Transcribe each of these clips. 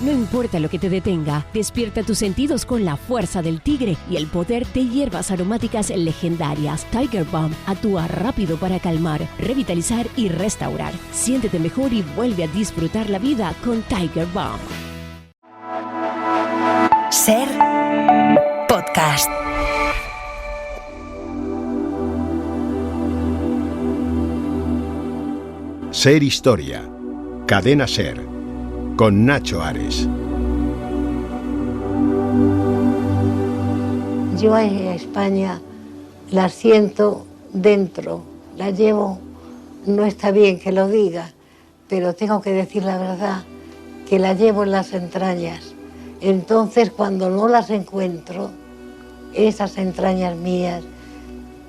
No importa lo que te detenga, despierta tus sentidos con la fuerza del tigre y el poder de hierbas aromáticas legendarias. Tiger Balm actúa rápido para calmar, revitalizar y restaurar. Siéntete mejor y vuelve a disfrutar la vida con Tiger Balm. Ser podcast. Ser Historia, Cadena Ser, con Nacho Ares. Yo a España la siento dentro, la llevo, no está bien que lo diga, pero tengo que decir la verdad, que la llevo en las entrañas. Entonces, cuando no las encuentro, esas entrañas mías,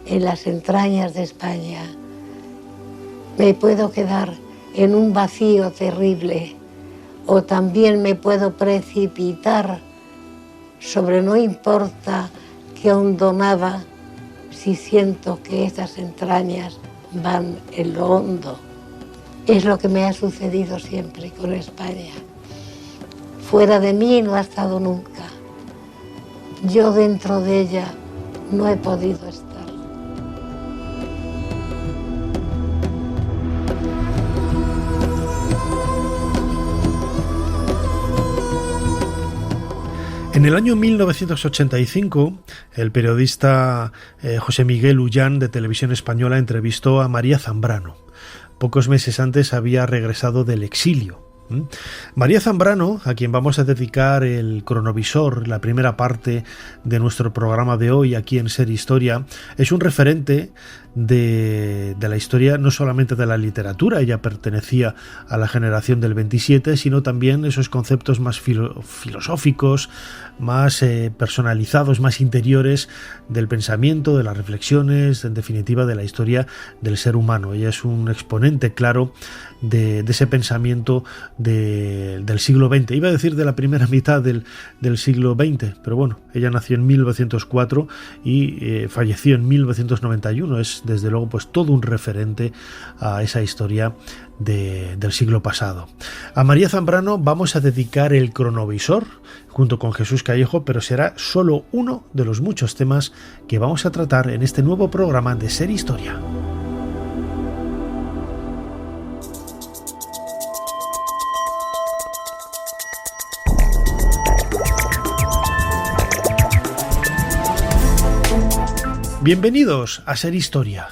en las entrañas de España, me puedo quedar en un vacío terrible, o también me puedo precipitar sobre no importa que aún donaba, si siento que esas entrañas van en lo hondo. Es lo que me ha sucedido siempre con España. Fuera de mí no ha estado nunca. Yo dentro de ella no he podido estar. En el año 1985, el periodista José Miguel Ullán de Televisión Española entrevistó a María Zambrano. Pocos meses antes había regresado del exilio. María Zambrano, a quien vamos a dedicar el cronovisor, la primera parte de nuestro programa de hoy aquí en Ser Historia, es un referente de la historia, no solamente de la literatura. Ella pertenecía a la generación del 27, sino también esos conceptos más filosóficos, más personalizados, más interiores del pensamiento, de las reflexiones, en definitiva de la historia del ser humano. Ella es un exponente claro de ese pensamiento del siglo XX. Iba a decir de la primera mitad del siglo XX, pero bueno, ella nació en 1904 y falleció en 1991. Es desde luego pues todo un referente a esa historia del siglo pasado. A María Zambrano vamos a dedicar el cronovisor junto con Jesús Callejo, pero será solo uno de los muchos temas que vamos a tratar en este nuevo programa de Ser Historia. Bienvenidos a Ser Historia.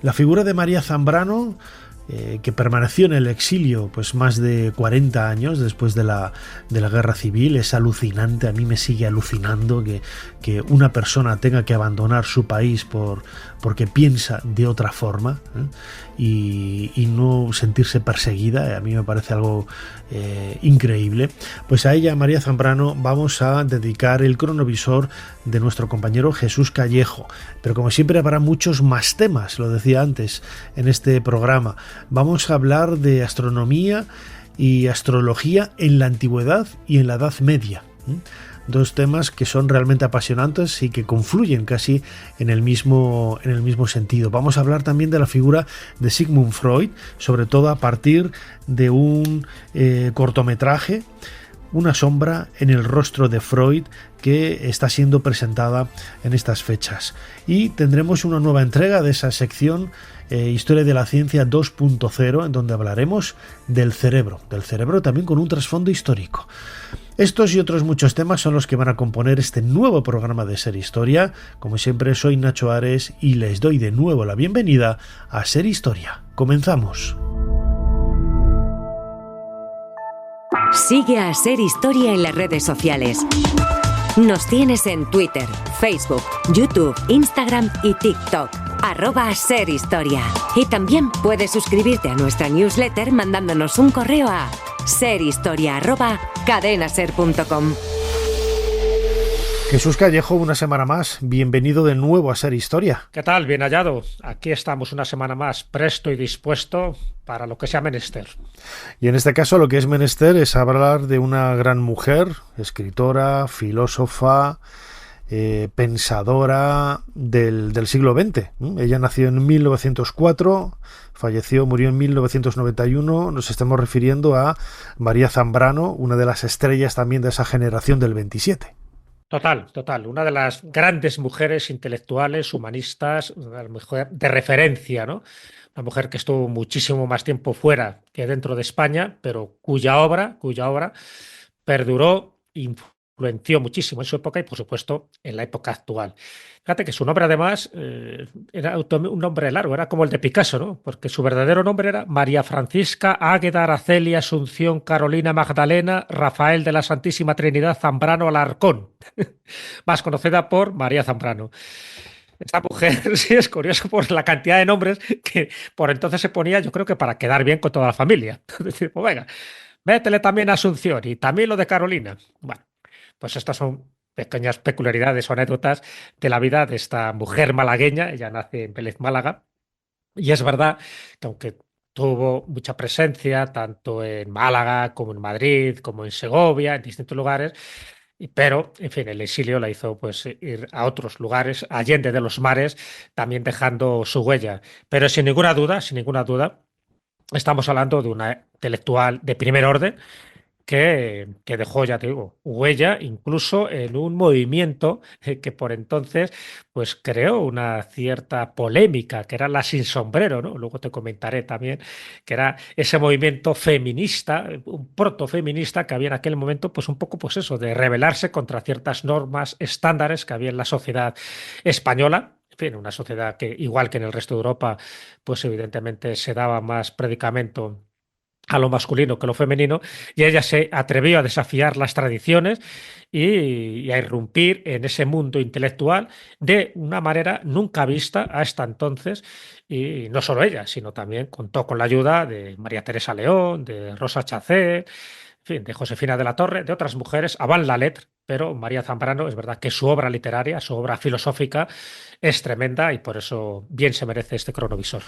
La figura de María Zambrano, que permaneció en el exilio pues más de 40 años después de la guerra civil, es alucinante. A mí me sigue alucinando que una persona tenga que abandonar su país porque piensa de otra forma, y no sentirse perseguida. A mí me parece algo increíble. Pues a ella, María Zambrano, vamos a dedicar el cronovisor de nuestro compañero Jesús Callejo, pero como siempre habrá muchos más temas, lo decía antes, en este programa. Vamos a hablar de astronomía y astrología en la antigüedad y en la Edad Media. Dos temas que son realmente apasionantes y que confluyen casi en el mismo sentido. Vamos a hablar también de la figura de Sigmund Freud, sobre todo a partir de un cortometraje, Una sombra en el rostro de Freud, que está siendo presentada en estas fechas. Y tendremos una nueva entrega de esa sección Historia de la Ciencia 2.0, en donde hablaremos del cerebro también con un trasfondo histórico. Estos y otros muchos temas son los que van a componer este nuevo programa de Ser Historia. Como siempre, soy Nacho Ares y les doy de nuevo la bienvenida a Ser Historia. Comenzamos. Sigue a Ser Historia en las redes sociales. Nos tienes en Twitter, Facebook, YouTube, Instagram y TikTok. @Ser Historia. Y también puedes suscribirte a nuestra newsletter mandándonos un correo a serhistoria@cadenaser.com. Jesús Callejo, una semana más. Bienvenido de nuevo a Ser Historia. ¿Qué tal? Bien hallado. Aquí estamos una semana más, presto y dispuesto para lo que sea menester. Y en este caso lo que es menester es hablar de una gran mujer, escritora, filósofa, pensadora del siglo XX. Ella nació en 1904, murió en 1991. Nos estamos refiriendo a María Zambrano, una de las estrellas también de esa generación del 27. Total. Una de las grandes mujeres intelectuales, humanistas, una mujer de referencia, ¿no? Una mujer que estuvo muchísimo más tiempo fuera que dentro de España, pero cuya obra perduró, influenció muchísimo en su época y, por supuesto, en la época actual. Fíjate que su nombre, además, era un nombre largo, era como el de Picasso, ¿no? Porque su verdadero nombre era María Francisca Águeda Araceli Asunción Carolina Magdalena Rafael de la Santísima Trinidad Zambrano Alarcón, más conocida por María Zambrano. Esta mujer, sí, es curioso por la cantidad de nombres que por entonces se ponía, yo creo que para quedar bien con toda la familia. Es decir, pues venga, métele también a Asunción y también lo de Carolina. Bueno, pues estas son pequeñas peculiaridades o anécdotas de la vida de esta mujer malagueña. Ella nace en Vélez, Málaga, y es verdad que aunque tuvo mucha presencia tanto en Málaga como en Madrid, como en Segovia, en distintos lugares, pero, en fin, el exilio la hizo pues ir a otros lugares, allende de los mares, también dejando su huella. Pero sin ninguna duda, estamos hablando de una intelectual de primer orden que dejó, ya te digo, huella incluso en un movimiento que por entonces pues creó una cierta polémica, que era la sin sombrero, ¿no? Luego te comentaré también que era ese movimiento feminista, un protofeminista que había en aquel momento, pues un poco pues eso, de rebelarse contra ciertas normas estándares que había en la sociedad española. En fin, una sociedad que, igual que en el resto de Europa, pues evidentemente se daba más predicamento a lo masculino que lo femenino, y ella se atrevió a desafiar las tradiciones y a irrumpir en ese mundo intelectual de una manera nunca vista hasta entonces, y no solo ella, sino también contó con la ayuda de María Teresa León, de Rosa Chacé, en fin, de Josefina de la Torre, de otras mujeres, avant la lettre, pero María Zambrano, es verdad que su obra literaria, su obra filosófica es tremenda y por eso bien se merece este cronovisor.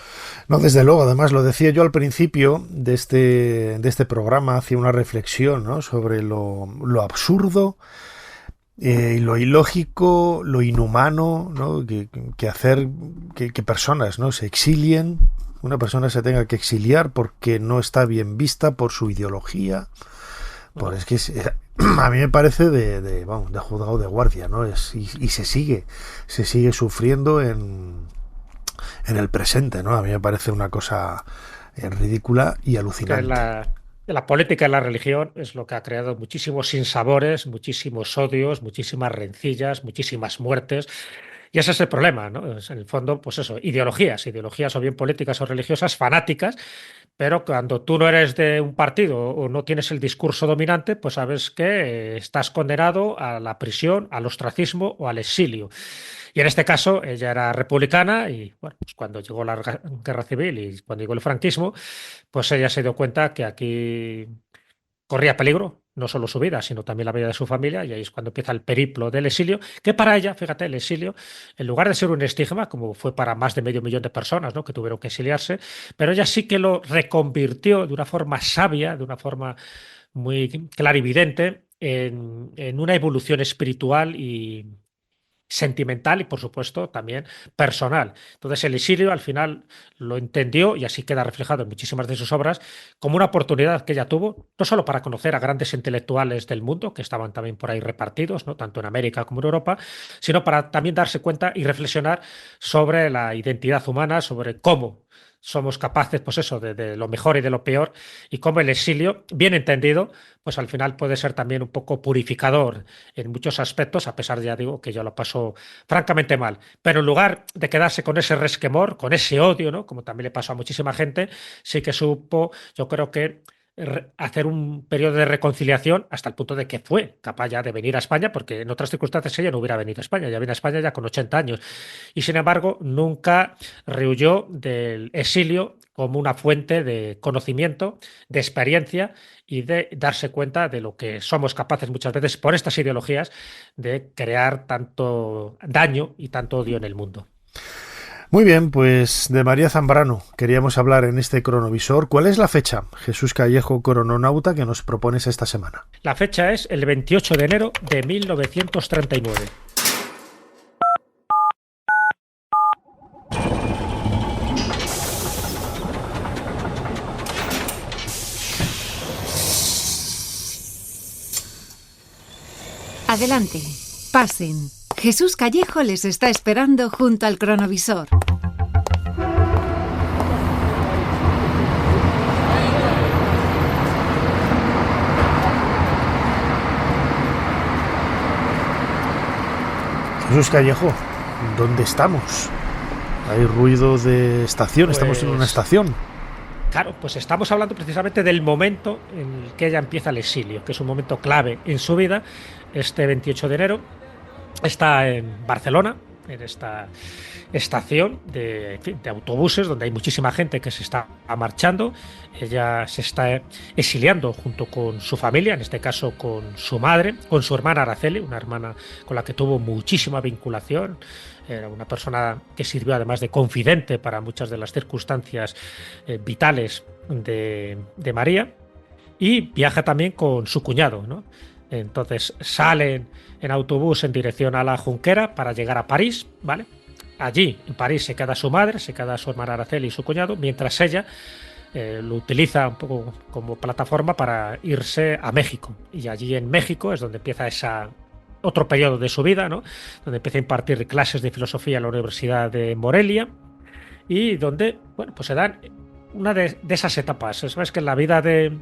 No, desde luego, además lo decía yo al principio de este programa, hacía una reflexión, ¿no?, sobre lo absurdo y lo ilógico, lo inhumano, ¿no?, que hacer que personas, ¿no?, se exilien, una persona se tenga que exiliar porque no está bien vista por su ideología. Pues es que a mí me parece de juzgado de guardia, ¿no? Y se sigue sufriendo en el presente, ¿no? A mí me parece una cosa ridícula y alucinante. La política y la religión es lo que ha creado muchísimos sinsabores, muchísimos odios, muchísimas rencillas, muchísimas muertes. Y ese es el problema, ¿no? Es, en el fondo, pues eso, ideologías o bien políticas o religiosas, fanáticas, pero cuando tú no eres de un partido o no tienes el discurso dominante, pues sabes que estás condenado a la prisión, al ostracismo o al exilio. Y en este caso ella era republicana y bueno, pues cuando llegó la guerra civil y cuando llegó el franquismo, pues ella se dio cuenta que aquí corría peligro, no solo su vida, sino también la vida de su familia, y ahí es cuando empieza el periplo del exilio, que para ella, fíjate, el exilio, en lugar de ser un estigma, como fue para más de 500.000 de personas, ¿no?, que tuvieron que exiliarse, pero ella sí que lo reconvirtió de una forma sabia, de una forma muy clarividente, en una evolución espiritual y sentimental y, por supuesto, también personal. Entonces, el exilio al final lo entendió, y así queda reflejado en muchísimas de sus obras, como una oportunidad que ella tuvo, no solo para conocer a grandes intelectuales del mundo, que estaban también por ahí repartidos, ¿no?, tanto en América como en Europa, sino para también darse cuenta y reflexionar sobre la identidad humana, sobre cómo somos capaces, pues eso, de lo mejor y de lo peor, y cómo el exilio, bien entendido, pues al final puede ser también un poco purificador en muchos aspectos, a pesar de, ya digo, que yo lo paso francamente mal. Pero en lugar de quedarse con ese resquemor, con ese odio, ¿no?, como también le pasó a muchísima gente, sí que supo, yo creo que hacer un periodo de reconciliación hasta el punto de que fue capaz ya de venir a España, porque en otras circunstancias ella no hubiera venido a España, ya viene a España ya con 80 años, y sin embargo nunca rehuyó del exilio como una fuente de conocimiento, de experiencia y de darse cuenta de lo que somos capaces muchas veces por estas ideologías de crear tanto daño y tanto odio en el mundo. Muy bien, pues de María Zambrano queríamos hablar en este cronovisor. ¿Cuál es la fecha, Jesús Callejo, crononauta, que nos propones esta semana? La fecha es el 28 de enero de 1939. Adelante, pasen. Jesús Callejo les está esperando junto al cronovisor. Jesús Callejo, ¿dónde estamos? Hay ruido de estación, estamos en una estación. Claro, pues estamos hablando precisamente del momento en el que ella empieza el exilio, que es un momento clave en su vida. Este 28 de enero está en Barcelona, en esta estación de autobuses donde hay muchísima gente que se está marchando. Ella se está exiliando junto con su familia, en este caso con su madre, con su hermana Araceli, una hermana con la que tuvo muchísima vinculación. Era una persona que sirvió además de confidente para muchas de las circunstancias vitales de María, y viaja también con su cuñado, ¿no? Entonces salen en autobús en dirección a la Junquera para llegar a París, ¿vale? Allí, en París, se queda su madre, se queda su hermana Araceli y su cuñado, mientras ella lo utiliza un poco como plataforma para irse a México. Y allí en México es donde empieza otro periodo de su vida, ¿no? Donde empieza a impartir clases de filosofía en la Universidad de Morelia, y donde, bueno, pues se dan una de esas etapas. Sabes que en la vida de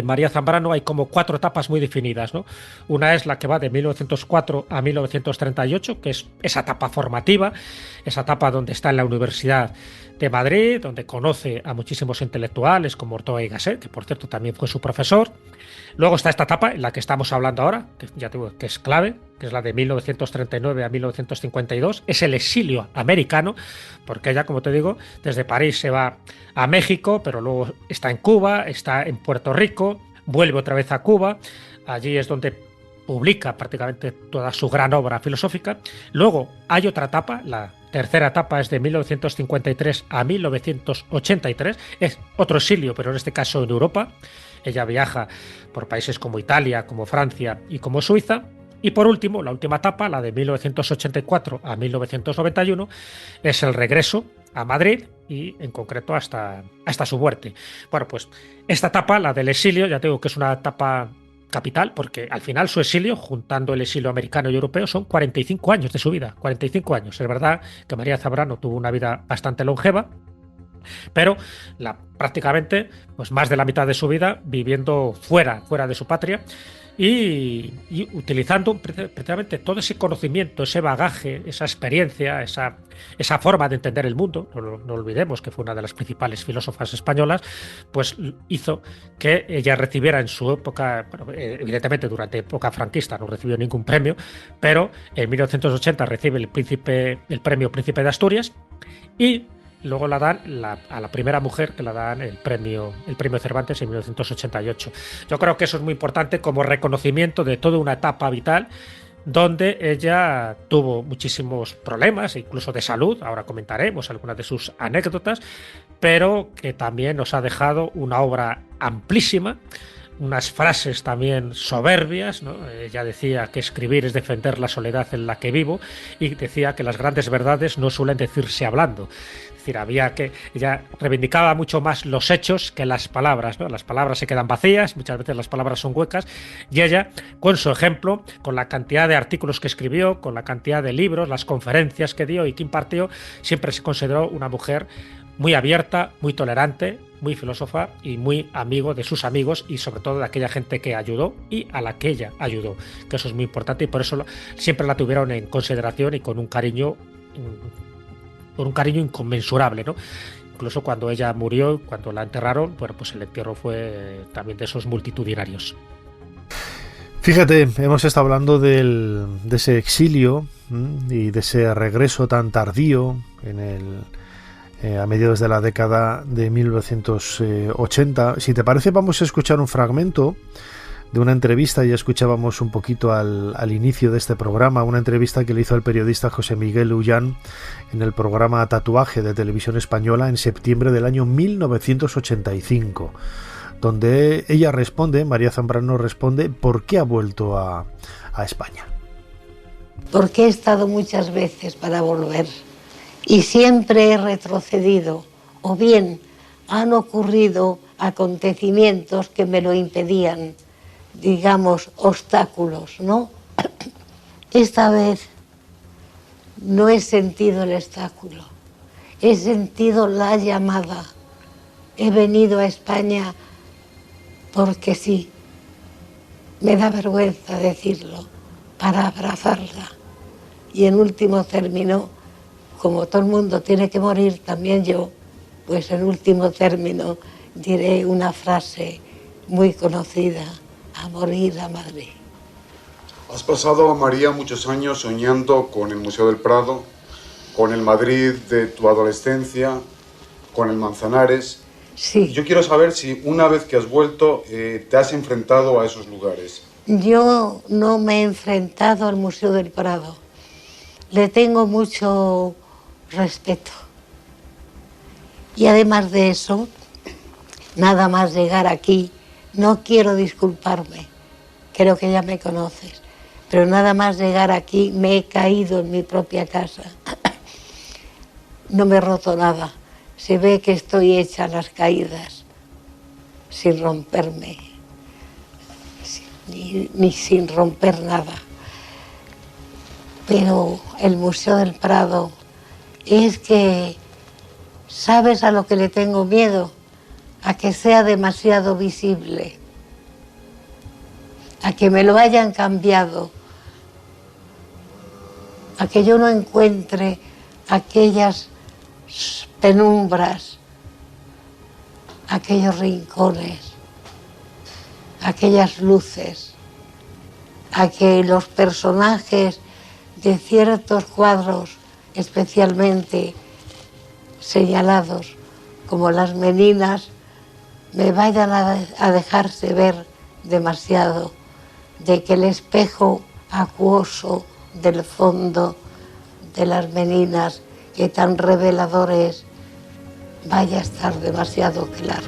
María Zambrano hay como 4 etapas muy definidas, ¿no? Una es la que va de 1904 a 1938, que es esa etapa formativa, esa etapa donde está en la Universidad de Madrid, donde conoce a muchísimos intelectuales como Ortega y Gasset, que por cierto también fue su profesor. Luego está esta etapa en la que estamos hablando ahora, que ya te digo que es clave, que es la de 1939 a 1952, es el exilio americano, porque ella, como te digo, desde París se va a México, pero luego está en Cuba, está en Puerto Rico, vuelve otra vez a Cuba, allí es donde publica prácticamente toda su gran obra filosófica. Luego hay otra etapa, la tercera etapa es de 1953 a 1983, es otro exilio, pero en este caso en Europa. Ella viaja por países como Italia, como Francia y como Suiza. Y por último, la última etapa, la de 1984 a 1991, es el regreso a Madrid y en concreto hasta su muerte. Bueno, pues esta etapa, la del exilio, ya te digo que es una etapa capital, porque al final su exilio, juntando el exilio americano y europeo, son 45 años de su vida, 45 años. Es verdad que María Zambrano tuvo una vida bastante longeva, pero prácticamente pues más de la mitad de su vida viviendo fuera de su patria y utilizando precisamente todo ese conocimiento, ese bagaje, esa experiencia, esa forma de entender el mundo. No olvidemos que fue una de las principales filósofas españolas, pues hizo que ella recibiera en su época, bueno, evidentemente durante época franquista no recibió ningún premio, pero en 1980 recibe el premio Príncipe de Asturias, y luego la dan a la primera mujer que la dan el premio Cervantes en 1988. Yo creo que eso es muy importante como reconocimiento de toda una etapa vital donde ella tuvo muchísimos problemas, incluso de salud. Ahora comentaremos algunas de sus anécdotas, pero que también nos ha dejado una obra amplísima, unas frases también soberbias, ¿no? Ella decía que escribir es defender la soledad en la que vivo, y decía que las grandes verdades no suelen decirse hablando. Es decir, ella reivindicaba mucho más los hechos que las palabras, ¿no? Las palabras se quedan vacías, muchas veces las palabras son huecas, y ella, con su ejemplo, con la cantidad de artículos que escribió, con la cantidad de libros, las conferencias que dio y que impartió, siempre se consideró una mujer muy abierta, muy tolerante, muy filósofa y muy amigo de sus amigos, y sobre todo de aquella gente que ayudó y a la que ella ayudó, que eso es muy importante, y por eso siempre la tuvieron en consideración y con un cariño inconmensurable, ¿no? Incluso cuando ella murió, cuando la enterraron, bueno, pues el entierro fue también de esos multitudinarios. Fíjate, hemos estado hablando de ese exilio y de ese regreso tan tardío a mediados de la década de 1980. Si te parece, vamos a escuchar un fragmento de una entrevista. Ya escuchábamos un poquito al inicio de este programa, una entrevista que le hizo el periodista José Miguel Ullán en el programa Tatuaje de Televisión Española en septiembre del año 1985, donde ella responde, María Zambrano responde, ¿por qué ha vuelto a España? Porque he estado muchas veces para volver y siempre he retrocedido, o bien han ocurrido acontecimientos que me lo impedían, digamos, obstáculos, ¿no? Esta vez no he sentido el obstáculo, he sentido la llamada. He venido a España porque sí, me da vergüenza decirlo, para abrazarla. Y en último término, como todo el mundo tiene que morir, también yo, pues en último término diré una frase muy conocida: a morir a Madrid. Has pasado, María, muchos años soñando con el Museo del Prado, con el Madrid de tu adolescencia, con el Manzanares. Sí. Yo quiero saber si una vez que has vuelto te has enfrentado a esos lugares. Yo no me he enfrentado al Museo del Prado. Le tengo mucho respeto. Y además de eso, nada más llegar aquí, no quiero disculparme, creo que ya me conoces, pero nada más llegar aquí me he caído en mi propia casa. No me he roto nada, se ve que estoy hecha a las caídas, sin romperme, ni sin romper nada. Pero el Museo del Prado es que, ¿sabes a lo que le tengo miedo? A que sea demasiado visible, a que me lo hayan cambiado, a que yo no encuentre aquellas penumbras, aquellos rincones, aquellas luces, a que los personajes de ciertos cuadros especialmente señalados, como las meninas, me vayan a dejarse ver demasiado, de que el espejo acuoso del fondo de las meninas, que tan revelador es, vaya a estar demasiado claro.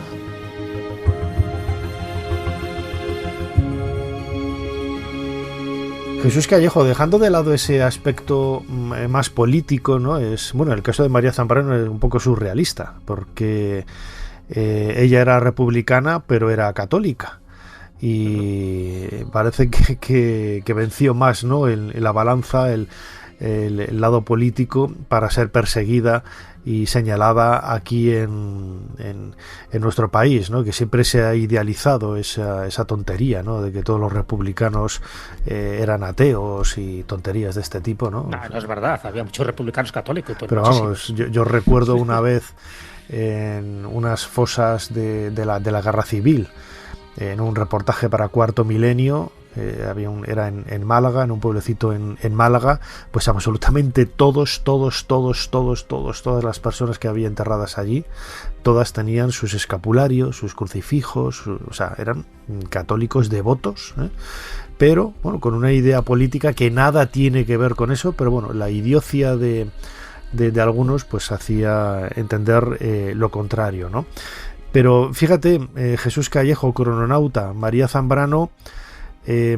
Jesús Callejo, dejando de lado ese aspecto más político, ¿no? Bueno, el caso de María Zambrano es un poco surrealista, porque ella era republicana, pero era católica. Y parece que venció más, ¿no?, en la balanza el lado político para ser perseguida y señalada aquí en nuestro país, ¿no?, que siempre se ha idealizado esa tontería, ¿no?, de que todos los republicanos eran ateos y tonterías de este tipo, ¿no? No, no es verdad, había muchos republicanos católicos. Pero vamos, yo recuerdo una vez en unas fosas de la Guerra Civil, en un reportaje para Cuarto Milenio, era en Málaga, en un pueblecito en Málaga, pues absolutamente todas las personas que había enterradas allí, todas tenían sus escapularios, sus crucifijos, o sea, eran católicos devotos, pero bueno, con una idea política que nada tiene que ver con eso, pero bueno, la idiocia de algunos pues hacía entender lo contrario, ¿no? Pero fíjate, Jesús Callejo, crononauta, María Zambrano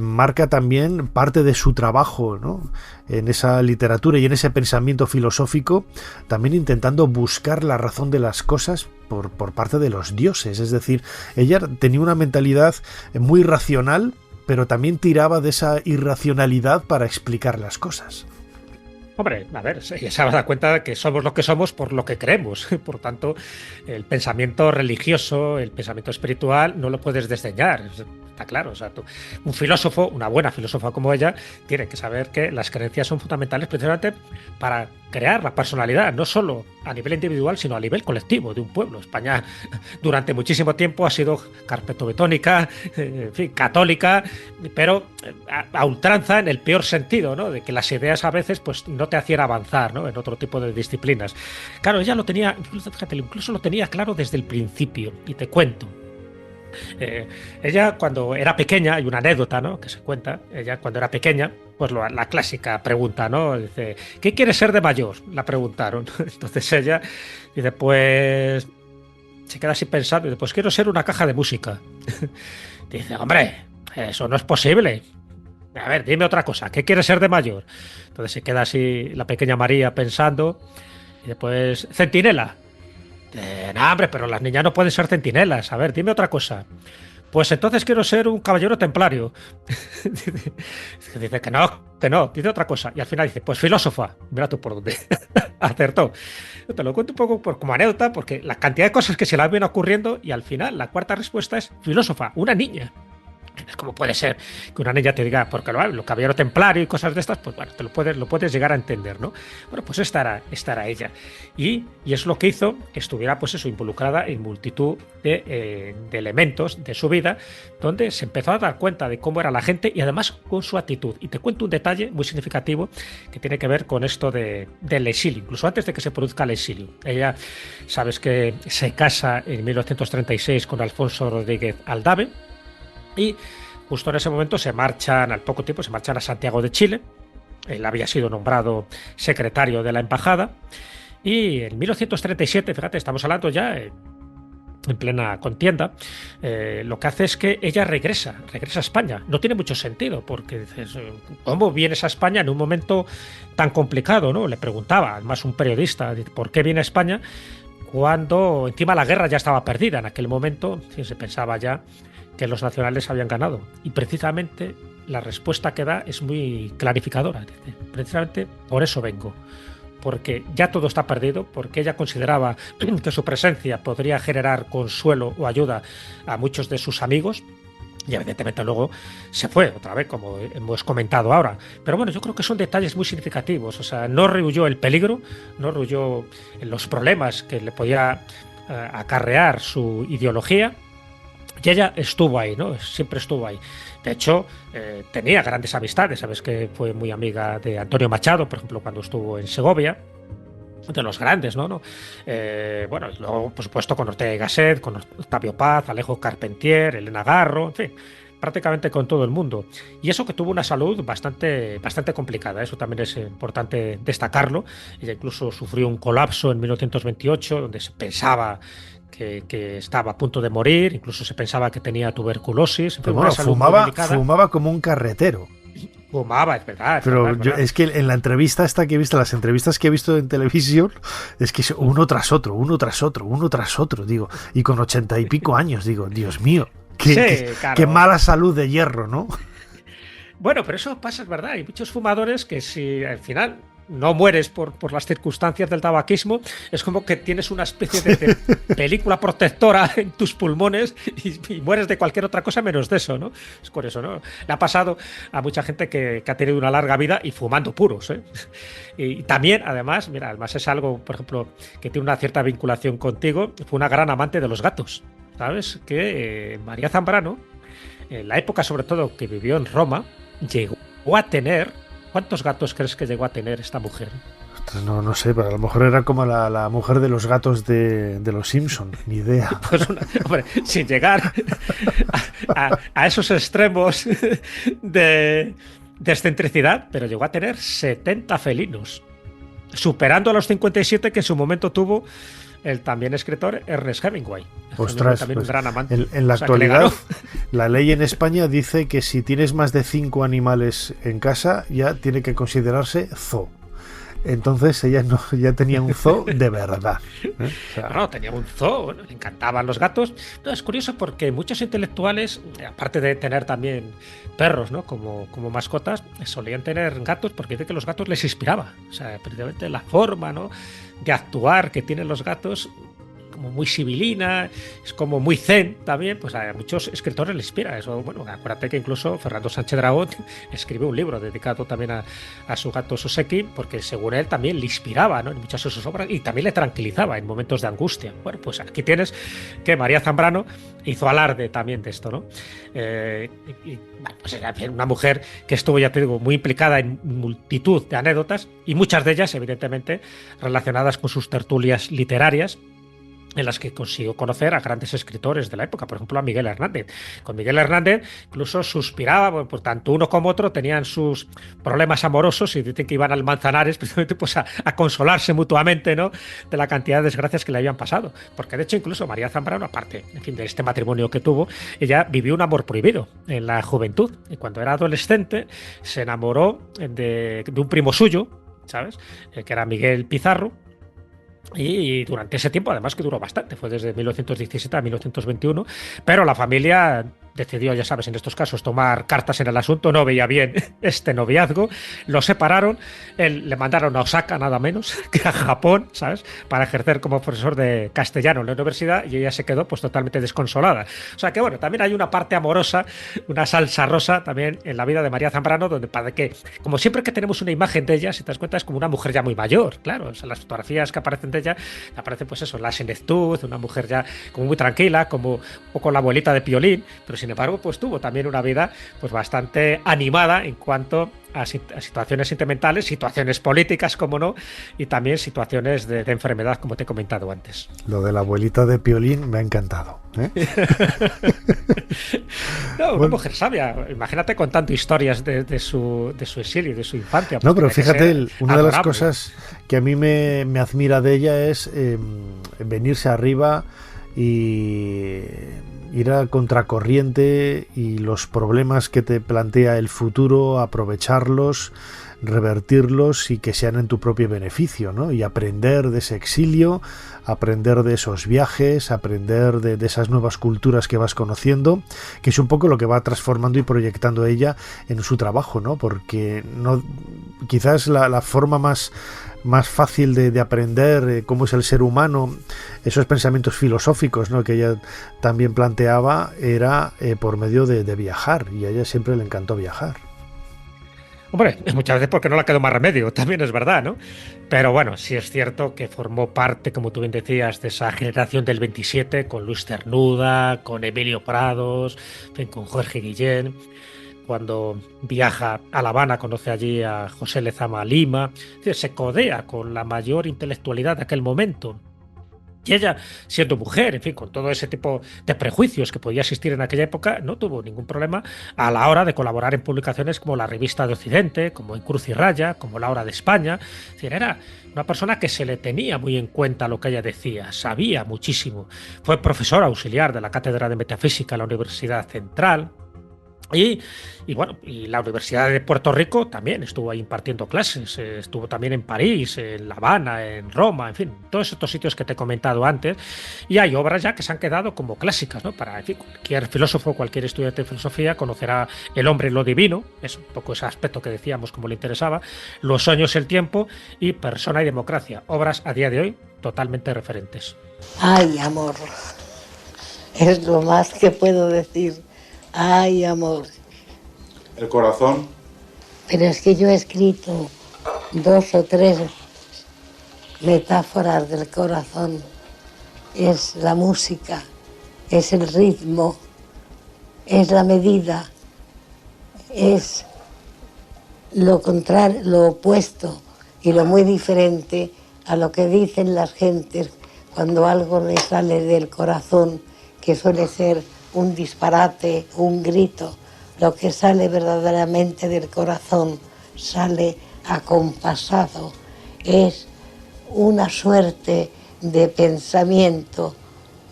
marca también parte de su trabajo, ¿no?, en esa literatura y en ese pensamiento filosófico, también intentando buscar la razón de las cosas por parte de los dioses. Es decir, ella tenía una mentalidad muy racional, pero también tiraba de esa irracionalidad para explicar las cosas. Hombre, a ver, ella se da cuenta de que somos lo que somos por lo que creemos. Por tanto, el pensamiento religioso, el pensamiento espiritual, no lo puedes desdeñar. Está claro. O sea, un filósofo, una buena filósofa como ella, tiene que saber que las creencias son fundamentales precisamente para crear la personalidad, no solo a nivel individual, sino a nivel colectivo de un pueblo. España durante muchísimo tiempo ha sido carpetobetónica, en fin, católica, pero a ultranza en el peor sentido, ¿no?, de que las ideas a veces pues no te hacían avanzar, ¿no?, en otro tipo de disciplinas. Claro, ella lo tenía, fíjate, incluso lo tenía claro desde el principio, y te cuento. Ella cuando era pequeña, hay una anécdota, ¿no?, que se cuenta. Ella cuando era pequeña, pues la clásica pregunta, ¿no?, dice, ¿qué quieres ser de mayor?, la preguntaron. Entonces ella dice, pues se queda así pensando, dice, pues quiero ser una caja de música. Dice, hombre, eso no es posible. A ver, dime otra cosa, ¿qué quieres ser de mayor? Entonces se queda así la pequeña María pensando, y después, centinela. No, hombre, pero las niñas no pueden ser centinelas. A ver, dime otra cosa. pues entonces quiero ser un caballero templario. Dice que no, dice otra cosa. Y al final dice, pues filósofa. Mira tú por dónde. Acertó. Yo te lo cuento un poco como anécdota, porque la cantidad de cosas que se le vienen ocurriendo, y al final la cuarta respuesta es filósofa, una niña. ¿Cómo puede ser que una niña te diga, porque lo caballero templario y cosas de estas? Pues bueno, lo puedes llegar a entender, ¿no? Bueno, pues esta era ella. Y es lo que hizo que estuviera, pues eso, involucrada en multitud de elementos de su vida, donde se empezó a dar cuenta de cómo era la gente y además con su actitud. Y te cuento un detalle muy significativo que tiene que ver con esto del exilio, incluso antes de que se produzca el exilio. Ella, sabes que se casa en 1936 con Alfonso Rodríguez Aldave, y justo en ese momento al poco tiempo se marchan a Santiago de Chile. Él había sido nombrado secretario de la embajada, y en 1937, fíjate, estamos hablando ya en plena contienda, lo que hace es que ella regresa a España. No tiene mucho sentido, porque dices, ¿cómo vienes a España en un momento tan complicado, ¿no? Le preguntaba, además, un periodista, ¿por qué viene a España cuando encima la guerra ya estaba perdida? En aquel momento se pensaba ya que los nacionales habían ganado. Y precisamente la respuesta que da es muy clarificadora. Dice, precisamente por eso vengo. Porque ya todo está perdido, porque ella consideraba que su presencia podría generar consuelo o ayuda a muchos de sus amigos. Y evidentemente luego se fue otra vez, como hemos comentado ahora. Pero bueno, yo creo que son detalles muy significativos. O sea, no rehuyó el peligro, no rehuyó los problemas que le podía acarrear su ideología. Y ella estuvo ahí, ¿no? Siempre estuvo ahí. De hecho, tenía grandes amistades. Sabes que fue muy amiga de Antonio Machado, por ejemplo, cuando estuvo en Segovia. De los grandes, ¿no? Bueno, y luego, por supuesto, con Ortega y Gasset, con Octavio Paz, Alejo Carpentier, Elena Garro, en fin, prácticamente con todo el mundo. Y eso que tuvo una salud bastante complicada. Eso también es importante destacarlo. Ella incluso sufrió un colapso en 1928, donde se pensaba que estaba a punto de morir, incluso se pensaba que tenía tuberculosis. Pero bueno, fumaba como un carretero. Fumaba, es verdad. Pero es que en la entrevista esta que he visto, las entrevistas que he visto en televisión, es que uno tras otro, digo, y con 80 y pico años, digo, Dios mío, qué mala salud de hierro, ¿no? Bueno, pero eso pasa, es verdad. Hay muchos fumadores que si al final no mueres por las circunstancias del tabaquismo, es como que tienes una especie de película protectora en tus pulmones y mueres de cualquier otra cosa menos de eso, ¿no? Es por eso, ¿no? Le ha pasado a mucha gente que ha tenido una larga vida y fumando puros, ¿eh? Y también, además, mira, además es algo, por ejemplo, que tiene una cierta vinculación contigo, fue una gran amante de los gatos, ¿sabes? Que María Zambrano, en la época sobre todo que vivió en Roma, llegó a tener... ¿Cuántos gatos crees que llegó a tener esta mujer? No sé, pero a lo mejor era como la mujer de los gatos de los Simpson, ni idea. Pues hombre, sin llegar a esos extremos de excentricidad, pero llegó a tener 70 felinos, superando a los 57 que en su momento tuvo el también escritor Ernest Hemingway. Ostras, también pues, un gran amante. En la actualidad, la ley en España dice que si tienes más de 5 animales en casa, ya tiene que considerarse zoo. Entonces ella ya tenía un zoo de verdad, ¿eh? O sea, no, tenía un zoo, bueno, le encantaban los gatos. No, es curioso porque muchos intelectuales, aparte de tener también perros, ¿no? como mascotas, solían tener gatos porque dicen que los gatos les inspiraba. O sea, precisamente la forma, ¿no?, de actuar que tienen los gatos, como muy sibilina, es como muy zen también, pues a muchos escritores les inspira eso. Bueno, acuérdate que incluso Fernando Sánchez Dragón escribió un libro dedicado también a su gato Soseki, porque según él también le inspiraba, ¿no?, en muchas de sus obras, y también le tranquilizaba en momentos de angustia. Bueno, pues aquí tienes que María Zambrano hizo alarde también de esto, ¿no? Y bueno, pues era una mujer que estuvo, ya te digo, muy implicada en multitud de anécdotas, y muchas de ellas, evidentemente, relacionadas con sus tertulias literarias, en las que consiguió conocer a grandes escritores de la época, por ejemplo a Miguel Hernández. Con Miguel Hernández incluso suspiraba, bueno, por tanto uno como otro tenían sus problemas amorosos y dicen que iban al Manzanares precisamente pues a consolarse mutuamente, ¿no?, de la cantidad de desgracias que le habían pasado. Porque de hecho incluso María Zambrano, aparte, en fin, de este matrimonio que tuvo, ella vivió un amor prohibido en la juventud. Y cuando era adolescente se enamoró de un primo suyo, ¿sabes?, que era Miguel Pizarro. Y durante ese tiempo, además, que duró bastante, fue desde 1917 a 1921, pero la familia decidió, ya sabes, en estos casos tomar cartas en el asunto, no veía bien este noviazgo, lo separaron, le mandaron a Osaka nada menos que a Japón, ¿sabes?, para ejercer como profesor de castellano en la universidad, y ella se quedó pues totalmente desconsolada. O sea que bueno, también hay una parte amorosa, una salsa rosa también en la vida de María Zambrano, donde para que, como siempre que tenemos una imagen de ella, si te das cuenta, es como una mujer ya muy mayor, claro, o sea, las fotografías que aparecen de ella, aparece pues eso, la senectud, una mujer ya como muy tranquila, como un poco la abuelita de Piolín, pero sin embargo pues tuvo también una vida pues bastante animada en cuanto a situaciones sentimentales, situaciones políticas, como no, y también situaciones de enfermedad, como te he comentado antes. Lo de la abuelita de Piolín me ha encantado, ¿eh? No, una mujer sabia. Imagínate contando historias de su exilio, de su infancia. No, pero fíjate, una de las cosas que a mí me admira de ella es venirse arriba y ir a contracorriente, y los problemas que te plantea el futuro, aprovecharlos, revertirlos y que sean en tu propio beneficio, ¿no? Y aprender de ese exilio, aprender de esos viajes, aprender de esas nuevas culturas que vas conociendo, que es un poco lo que va transformando y proyectando ella en su trabajo, ¿no? Porque no, quizás la forma más fácil de aprender cómo es el ser humano, esos pensamientos filosóficos, ¿no?, que ella también planteaba, era por medio de viajar, y a ella siempre le encantó viajar. Hombre, muchas veces porque no le quedó más remedio, también es verdad, ¿no? Pero bueno, sí es cierto que formó parte, como tú bien decías, de esa generación del 27, con Luis Cernuda, con Emilio Prados, en fin, con Jorge Guillén. Cuando viaja a La Habana, conoce allí a José Lezama Lima, es decir, se codea con la mayor intelectualidad de aquel momento. Y ella, siendo mujer, en fin, con todo ese tipo de prejuicios que podía existir en aquella época, no tuvo ningún problema a la hora de colaborar en publicaciones como La Revista de Occidente, como En Cruz y Raya, como La Hora de España. Es decir, era una persona que se le tenía muy en cuenta lo que ella decía, sabía muchísimo. Fue profesora auxiliar de la Cátedra de Metafísica en la Universidad Central. Y bueno, y la Universidad de Puerto Rico también estuvo ahí impartiendo clases, estuvo también en París, en La Habana, en Roma, en fin, todos estos sitios que te he comentado antes. Y hay obras ya que se han quedado como clásicas, ¿no? Para, en fin, cualquier filósofo, cualquier estudiante de filosofía conocerá El hombre y lo divino, es un poco ese aspecto que decíamos como le interesaba, Los sueños, el tiempo y Persona y democracia, obras a día de hoy totalmente referentes. Ay, amor, es lo más que puedo decir. Ay, amor. El corazón. Pero es que yo he escrito 2 o 3 metáforas del corazón. Es la música, es el ritmo, es la medida, es lo contrario, lo opuesto y lo muy diferente a lo que dicen las gentes cuando algo les sale del corazón, que suele ser un disparate, un grito. Lo que sale verdaderamente del corazón sale acompasado, es una suerte de pensamiento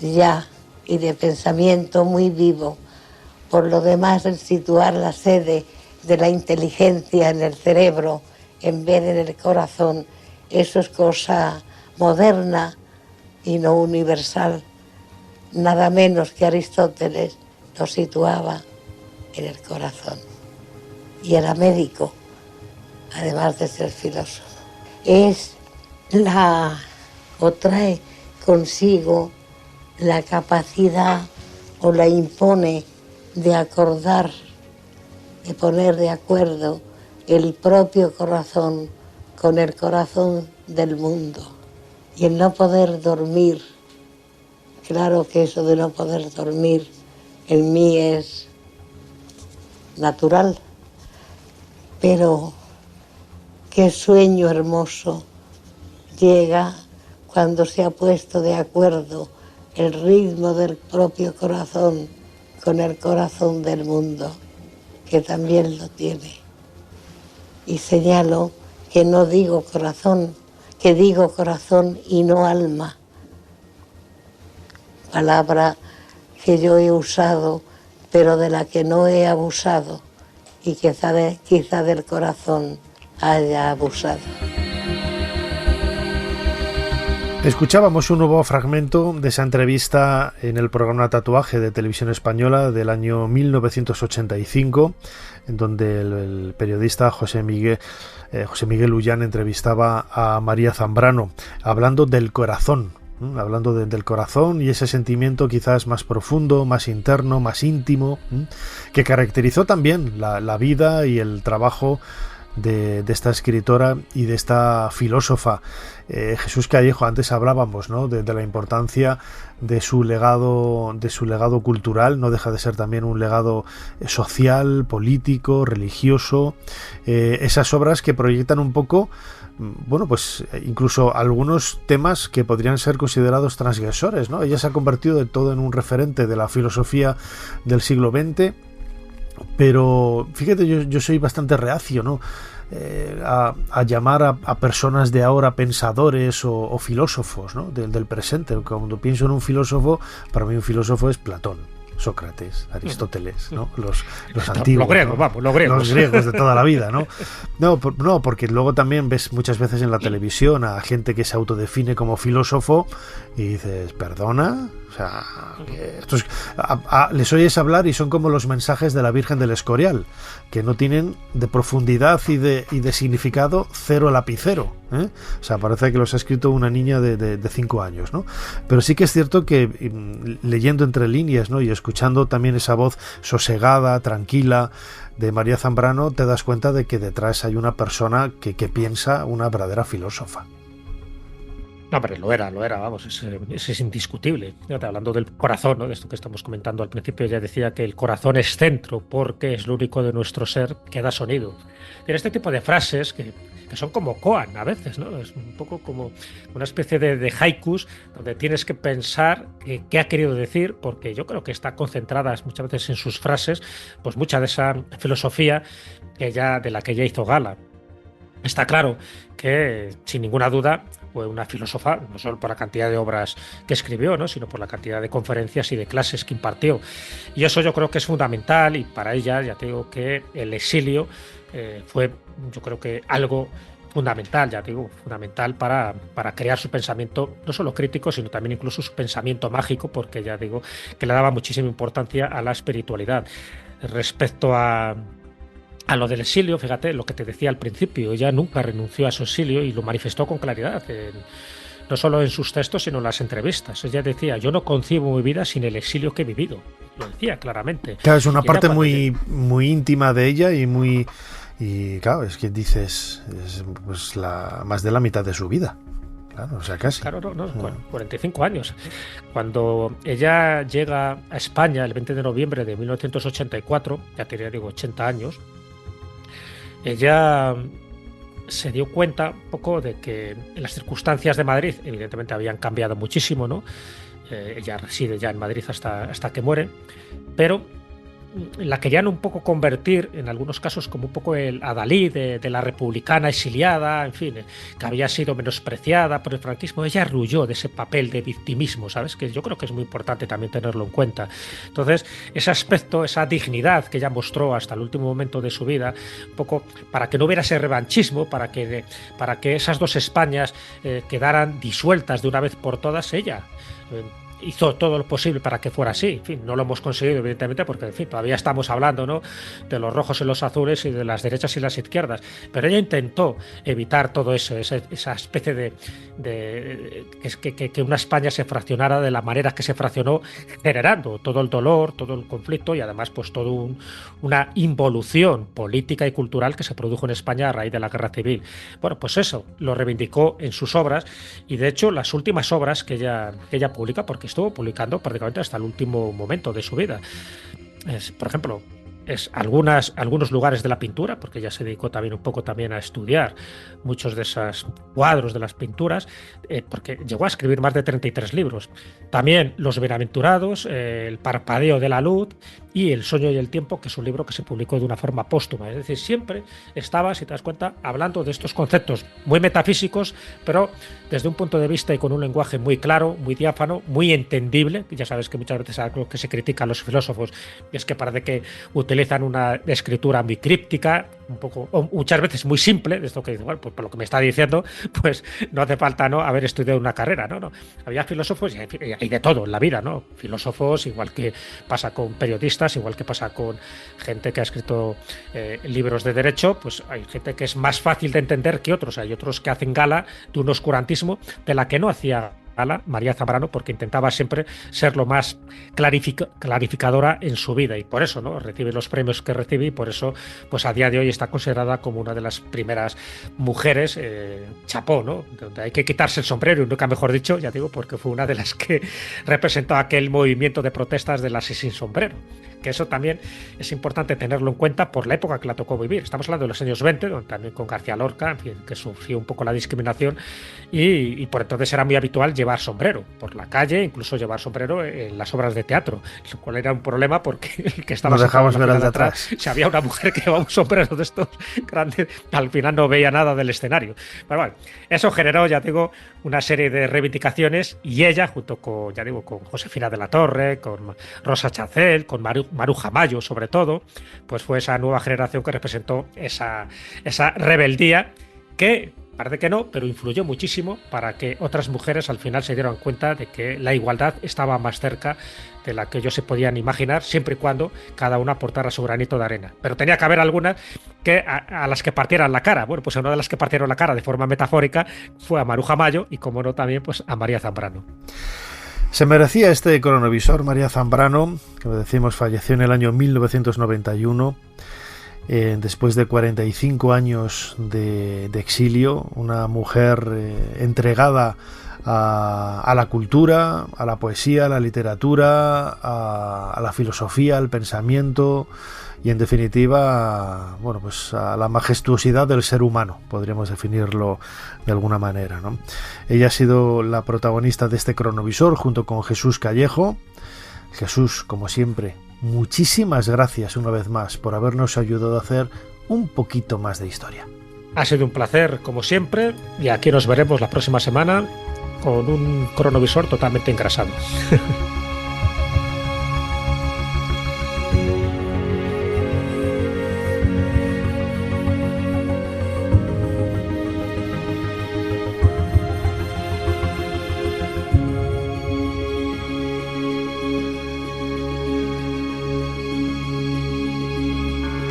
ya, y de pensamiento muy vivo. Por lo demás, el situar la sede de la inteligencia en el cerebro en vez de en el corazón, eso es cosa moderna y no universal. Nada menos que Aristóteles lo situaba en el corazón. Y era médico, además de ser filósofo. Trae consigo la capacidad, o la impone, de acordar, de poner de acuerdo el propio corazón con el corazón del mundo. Y el no poder dormir. Claro que eso de no poder dormir en mí es natural, pero qué sueño hermoso llega cuando se ha puesto de acuerdo el ritmo del propio corazón con el corazón del mundo, que también lo tiene. Y señalo que no digo corazón, que digo corazón y no alma. Palabra que yo he usado, pero de la que no he abusado, y quizá del corazón haya abusado. Escuchábamos un nuevo fragmento de esa entrevista en el programa Tatuaje de Televisión Española del año 1985, en donde el periodista José Miguel Ullán entrevistaba a María Zambrano, hablando del corazón, del corazón y ese sentimiento quizás más profundo, más interno, más íntimo, que caracterizó también la vida y el trabajo de esta escritora y de esta filósofa. Jesús Callejo, antes hablábamos, ¿no?, de la importancia de su legado cultural. No deja de ser también un legado social, político, religioso, esas obras que proyectan un poco, bueno, pues incluso algunos temas que podrían ser considerados transgresores, ¿no? Ella se ha convertido de todo en un referente de la filosofía del siglo XX. Pero fíjate, yo soy bastante reacio, ¿no?, a llamar a personas de ahora pensadores o filósofos, ¿no?, del presente. Cuando pienso en un filósofo, para mí un filósofo es Platón, Sócrates, Aristóteles, ¿no?, los antiguos, los griegos de toda la vida, ¿no? No, porque luego también ves muchas veces en la televisión a gente que se autodefine como filósofo y dices, ¿perdona? O sea, les oyes hablar y son como los mensajes de la Virgen del Escorial, que no tienen de profundidad y de significado cero lapicero, ¿eh? O sea, parece que los ha escrito una niña de 5 años, ¿no? Pero sí que es cierto que leyendo entre líneas, ¿no?, y escuchando también esa voz sosegada, tranquila de María Zambrano, te das cuenta de que detrás hay una persona que piensa, una verdadera filósofa. No, hombre, lo era, vamos, es indiscutible. Fíjate, hablando del corazón, ¿no?, de esto que estamos comentando al principio, ella decía que el corazón es centro porque es lo único de nuestro ser que da sonido. Tiene este tipo de frases que son como koan a veces, ¿no? Es un poco como una especie de haikus donde tienes que pensar qué ha querido decir, porque yo creo que está concentrada muchas veces en sus frases, pues mucha de esa filosofía de la que ella hizo gala. Está claro que, sin ninguna duda, fue una filósofa, no solo por la cantidad de obras que escribió, ¿no?, sino por la cantidad de conferencias y de clases que impartió. Y eso yo creo que es fundamental, y para ella, ya te digo que el exilio fue, yo creo que algo fundamental, fundamental para crear su pensamiento, no solo crítico, sino también incluso su pensamiento mágico, porque ya digo que le daba muchísima importancia a la espiritualidad. Respecto a lo del exilio, fíjate, lo que te decía al principio, ella nunca renunció a su exilio y lo manifestó con claridad, no solo en sus textos, sino en las entrevistas. Ella decía, yo no concibo mi vida sin el exilio que he vivido. Lo decía claramente. Claro, es una parte muy íntima de ella y claro, es que dices, es pues más de la mitad de su vida. Claro, o sea, casi. Claro, 45 años. Cuando ella llega a España el 20 de noviembre de 1984, ya tenía, 80 años, ella se dio cuenta un poco de que las circunstancias de Madrid evidentemente habían cambiado muchísimo, ¿no? Ella reside ya en Madrid hasta que muere, pero la querían un poco convertir, en algunos casos, como un poco el adalid de la republicana exiliada, en fin, que había sido menospreciada por el franquismo. Ella huyó de ese papel de victimismo, ¿sabes? Que yo creo que es muy importante también tenerlo en cuenta. Entonces, ese aspecto, esa dignidad que ella mostró hasta el último momento de su vida, un poco para que no hubiera ese revanchismo, para que esas dos Españas quedaran disueltas de una vez por todas, ella hizo todo lo posible para que fuera así. En fin, no lo hemos conseguido, evidentemente, porque en fin, todavía estamos hablando, ¿no?, de los rojos y los azules y de las derechas y las izquierdas. Pero ella intentó evitar todo eso, esa especie de que una España se fraccionara de la manera que se fraccionó, generando todo el dolor, todo el conflicto y además pues toda una involución política y cultural que se produjo en España a raíz de la Guerra Civil. Bueno, pues eso lo reivindicó en sus obras y de hecho las últimas obras que ella publica, porque estuvo publicando prácticamente hasta el último momento de su vida. Por ejemplo, algunos lugares de la pintura, porque ella se dedicó también un poco también a estudiar muchos de esos cuadros de las pinturas, porque llegó a escribir más de 33 libros. También Los Bienaventurados, El parpadeo de la luz y El sueño y el tiempo, que es un libro que se publicó de una forma póstuma. Es decir, siempre estaba, si te das cuenta, hablando de estos conceptos muy metafísicos, pero desde un punto de vista y con un lenguaje muy claro, muy diáfano, muy entendible. Ya sabes que muchas veces algo que se critica a los filósofos es que parece que utilizan utilizan una escritura muy críptica, un poco, o muchas veces muy simple, de esto que, bueno, pues por lo que me está diciendo, pues no hace falta, ¿no?, haber estudiado una carrera, no. Había filósofos, y hay de todo en la vida, ¿no? Filósofos, igual que pasa con periodistas, igual que pasa con gente que ha escrito libros de derecho, pues hay gente que es más fácil de entender que otros. Hay otros que hacen gala de un oscurantismo de la que no hacía María Zambrano, porque intentaba siempre ser lo más clarificadora en su vida, y por eso, ¿no?, recibe los premios que recibe, y por eso, pues a día de hoy está considerada como una de las primeras mujeres chapó, ¿no?, donde hay que quitarse el sombrero, y nunca mejor dicho, ya digo, porque fue una de las que representó aquel movimiento de protestas de las sin sombrero, que eso también es importante tenerlo en cuenta por la época que la tocó vivir. Estamos hablando de los años 20, donde también con García Lorca, en fin, que sufrió un poco la discriminación, y por entonces era muy habitual llevar sombrero por la calle, incluso llevar sombrero en las obras de teatro, lo cual era un problema porque el que estaba nos dejamos ver al de atrás, si había una mujer que llevaba un sombrero de estos grandes, al final no veía nada del escenario. Pero bueno, eso generó, ya digo, una serie de reivindicaciones, y ella, junto con, ya digo, con Josefina de la Torre, con Rosa Chacel, con Maruja Mayo sobre todo, pues fue esa nueva generación que representó esa rebeldía que parece que no, pero influyó muchísimo para que otras mujeres al final se dieran cuenta de que la igualdad estaba más cerca de la que ellos se podían imaginar, siempre y cuando cada una aportara su granito de arena. Pero tenía que haber algunas que a las que partieran la cara. Bueno, pues una de las que partieron la cara de forma metafórica fue a Maruja Mayo, y como no también pues a María Zambrano. Se merecía este cronovisor María Zambrano, que decimos falleció en el año 1991, después de 45 años de exilio, una mujer entregada a la cultura, a la poesía, a la literatura, a la filosofía, al pensamiento, y en definitiva, bueno, pues a la majestuosidad del ser humano, podríamos definirlo de alguna manera, ¿no? Ella ha sido la protagonista de este cronovisor junto con Jesús Callejo. Jesús, como siempre, muchísimas gracias una vez más por habernos ayudado a hacer un poquito más de historia. Ha sido un placer, como siempre, y aquí nos veremos la próxima semana con un cronovisor totalmente engrasado.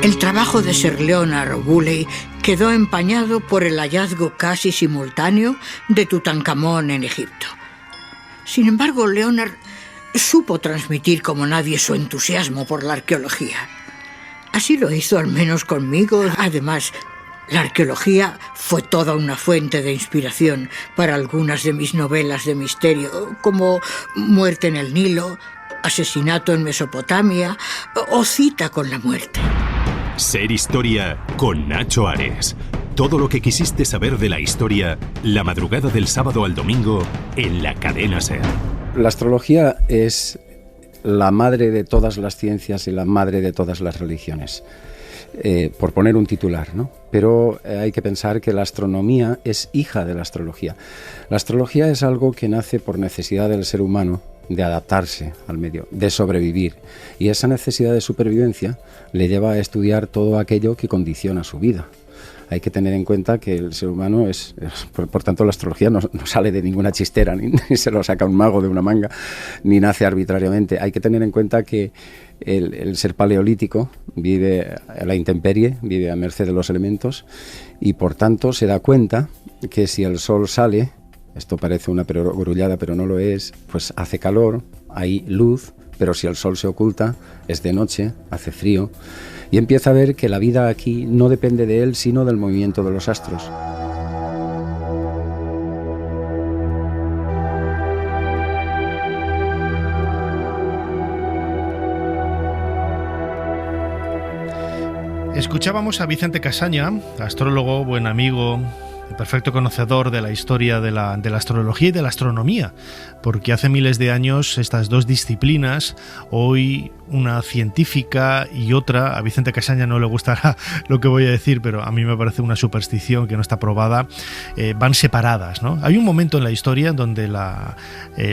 El trabajo de Sir Leonard Woolley quedó empañado por el hallazgo casi simultáneo de Tutankamón en Egipto. Sin embargo, Leonard supo transmitir como nadie su entusiasmo por la arqueología. Así lo hizo al menos conmigo. Además, la arqueología fue toda una fuente de inspiración para algunas de mis novelas de misterio, como Muerte en el Nilo, Asesinato en Mesopotamia o Cita con la muerte. Ser Historia con Nacho Ares. Todo lo que quisiste saber de la historia, la madrugada del sábado al domingo en la cadena SER. La astrología es la madre de todas las ciencias y la madre de todas las religiones, por poner un titular, ¿no? Pero hay que pensar que la astronomía es hija de la astrología. La astrología es algo que nace por necesidad del ser humano de adaptarse al medio, de sobrevivir. Y esa necesidad de supervivencia le lleva a estudiar todo aquello que condiciona su vida. Hay que tener en cuenta que el ser humano es por tanto la astrología no sale de ninguna chistera, ni se lo saca un mago de una manga, ni nace arbitrariamente. Hay que tener en cuenta que el ser paleolítico vive a la intemperie, vive a merced de los elementos, y por tanto se da cuenta que si el sol sale, esto parece una perogrullada, pero no lo es, pues hace calor, hay luz, pero si el sol se oculta, es de noche, hace frío, y empieza a ver que la vida aquí no depende de él, sino del movimiento de los astros. Escuchábamos a Vicente Casaña, astrólogo, buen amigo, perfecto conocedor de la historia de la astrología y de la astronomía, porque hace miles de años estas dos disciplinas, hoy una científica y otra, a Vicente Casaña no le gustará lo que voy a decir, pero a mí me parece una superstición que no está probada, van separadas, ¿no? Hay un momento en la historia donde la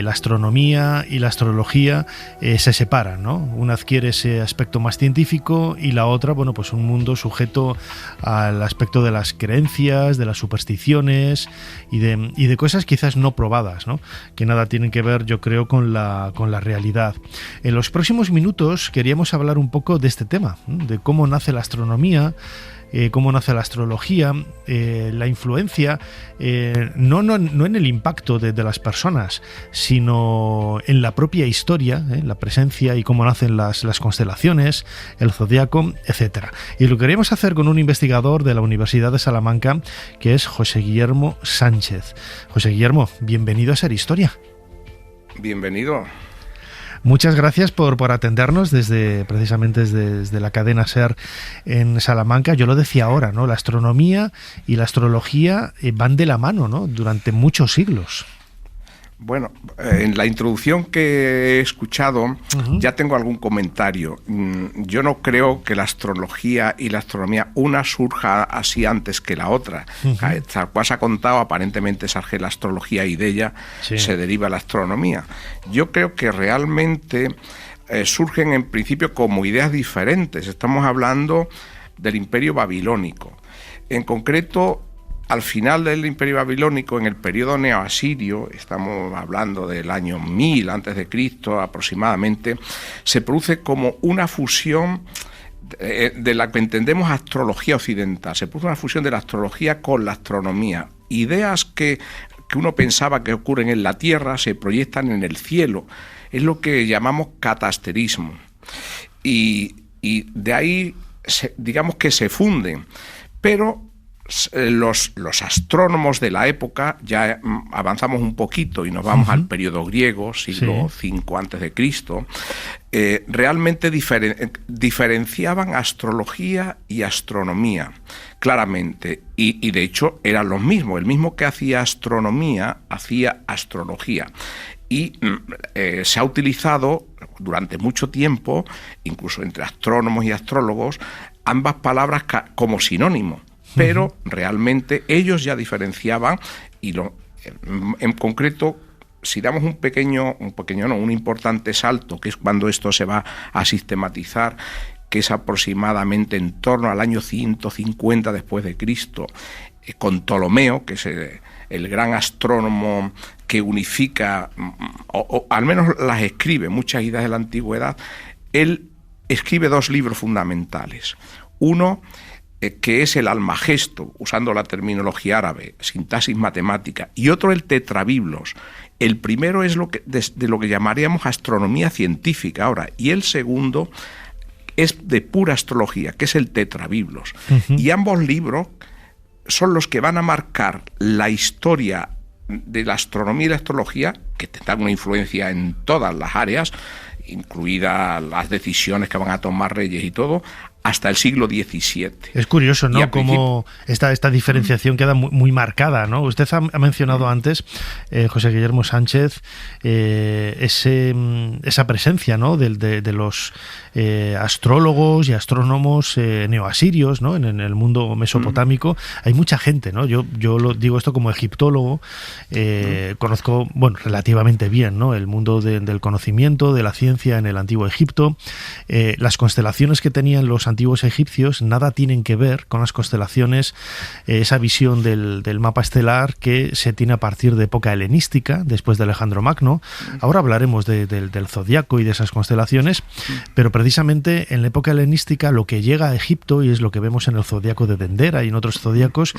astronomía y la astrología se separan, ¿no? Una adquiere ese aspecto más científico y la otra, bueno, pues un mundo sujeto al aspecto de las creencias, de las supersticiones y de cosas quizás no probadas, ¿no? Que nada tienen que ver, yo creo, con la realidad. En los próximos minutos queríamos hablar un poco de este tema, de cómo nace la astronomía, cómo nace la astrología, la influencia, no en el impacto de las personas, sino en la propia historia, la presencia y cómo nacen las constelaciones, el zodiaco, etcétera. Y lo queríamos hacer con un investigador de la Universidad de Salamanca, que es José Guillermo Sánchez. José Guillermo, bienvenido a Ser Historia. Bienvenido. Muchas gracias por atendernos precisamente desde la cadena SER en Salamanca. Yo lo decía ahora, ¿no? La astronomía y la astrología van de la mano, ¿no? Durante muchos siglos. Bueno, en la introducción que he escuchado ya tengo algún comentario. Yo no creo que la astrología y la astronomía una surja así antes que la otra. Tal cual se ha contado, aparentemente surge la astrología y de ella se deriva la astronomía. Yo creo que realmente surgen en principio como ideas diferentes. Estamos hablando del Imperio Babilónico. En concreto, al final del Imperio Babilónico, en el periodo neoasirio, estamos hablando del año 1000 a.C. aproximadamente, se produce como una fusión de la que entendemos astrología occidental. Se produce una fusión de la astrología con la astronomía. Ideas que uno pensaba que ocurren en la Tierra se proyectan en el cielo. Es lo que llamamos catasterismo. Y de ahí, digamos que se funden. Pero los astrónomos de la época, ya avanzamos un poquito y nos vamos al periodo griego, siglo V a.C., realmente diferenciaban astrología y astronomía, claramente, y de hecho eran los mismos. El mismo que hacía astronomía, hacía astrología. Y se ha utilizado durante mucho tiempo, incluso entre astrónomos y astrólogos, ambas palabras como sinónimo. Pero realmente ellos ya diferenciaban y en concreto, si damos un importante salto, que es cuando esto se va a sistematizar, que es aproximadamente en torno al año 150 después de Cristo, con Ptolomeo, que es el gran astrónomo que unifica, o al menos las escribe, muchas ideas de la antigüedad. Él escribe dos libros fundamentales. Uno, que es el Almagesto, usando la terminología árabe, sintaxis matemática, y otro el Tetrabiblos. El primero es de lo que llamaríamos astronomía científica ahora, y el segundo es de pura astrología, que es el Tetrabiblos. Y ambos libros son los que van a marcar la historia de la astronomía y la astrología, que tendrán una influencia en todas las áreas, incluidas las decisiones que van a tomar reyes y todo, hasta el siglo XVII. Es curioso, ¿no?, cómo esta diferenciación queda muy marcada, ¿no? Usted ha mencionado antes, José Guillermo Sánchez, esa presencia, ¿no?, de los astrólogos y astrónomos neoasirios, ¿no?, en el mundo mesopotámico. Hay mucha gente, ¿no? Yo lo digo esto como egiptólogo, conozco, bueno, relativamente bien, ¿no?, el mundo del conocimiento, de la ciencia en el antiguo Egipto. Las constelaciones que tenían los antiguos egipcios nada tienen que ver con las constelaciones, esa visión del mapa estelar que se tiene a partir de época helenística, después de Alejandro Magno. Ahora hablaremos del zodiaco y de esas constelaciones, pero precisamente en la época helenística lo que llega a Egipto, y es lo que vemos en el zodiaco de Dendera y en otros zodiacos,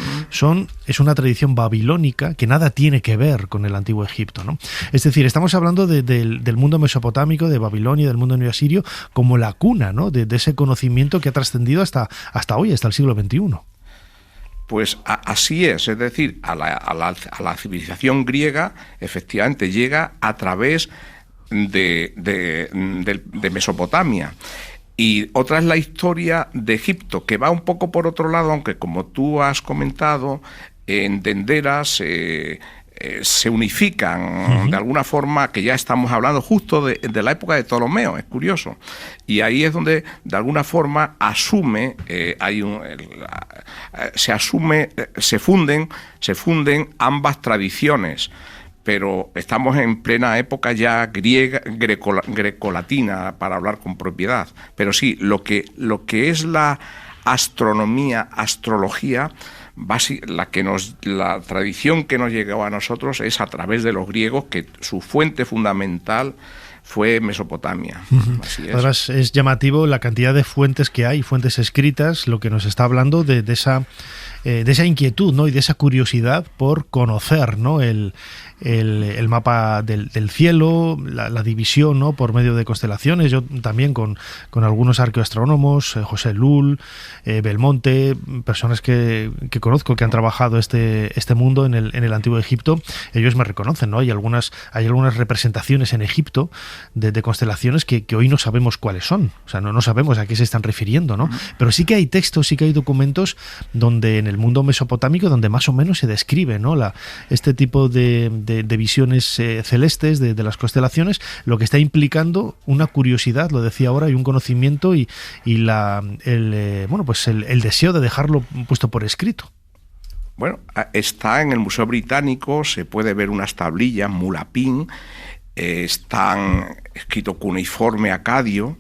es una tradición babilónica que nada tiene que ver con el antiguo Egipto, ¿no? Es decir, estamos hablando del mundo mesopotámico, de Babilonia, del mundo neoasirio, como la cuna, ¿no?, de ese conocimiento que ha trascendido hasta hoy, hasta el siglo XXI. Pues así es decir, a la civilización griega efectivamente llega a través de Mesopotamia. Y otra es la historia de Egipto, que va un poco por otro lado, aunque como tú has comentado, en Denderas, se unifican de alguna forma, que ya estamos hablando justo de la época de Ptolomeo, es curioso. Y ahí es donde de alguna forma se funden ambas tradiciones. Pero estamos en plena época ya griega, grecolatina, para hablar con propiedad. Pero sí, lo que es la astronomía, astrología, la tradición que nos llegó a nosotros es a través de los griegos, que su fuente fundamental fue Mesopotamia. Así es. Además, es llamativo la cantidad de fuentes que hay, fuentes escritas, lo que nos está hablando de esa inquietud, ¿no? Y de esa curiosidad por conocer, ¿no? el mapa del cielo, la división, ¿no? Por medio de constelaciones. Yo también con algunos arqueoastrónomos, José Lull, Belmonte, personas que conozco que han trabajado este mundo en el Antiguo Egipto, ellos me reconocen, ¿no? Hay algunas representaciones en Egipto de constelaciones que hoy no sabemos cuáles son, o sea, no sabemos a qué se están refiriendo, ¿no? Pero sí que hay textos, sí que hay documentos donde en el mundo mesopotámico, donde más o menos se describe, ¿no? Este tipo de visiones celestes de las constelaciones, lo que está implicando una curiosidad, lo decía ahora, y un conocimiento y el deseo de dejarlo puesto por escrito. Bueno, está en el Museo Británico, se puede ver unas tablillas, mulapín, están escritos cuneiforme acadio,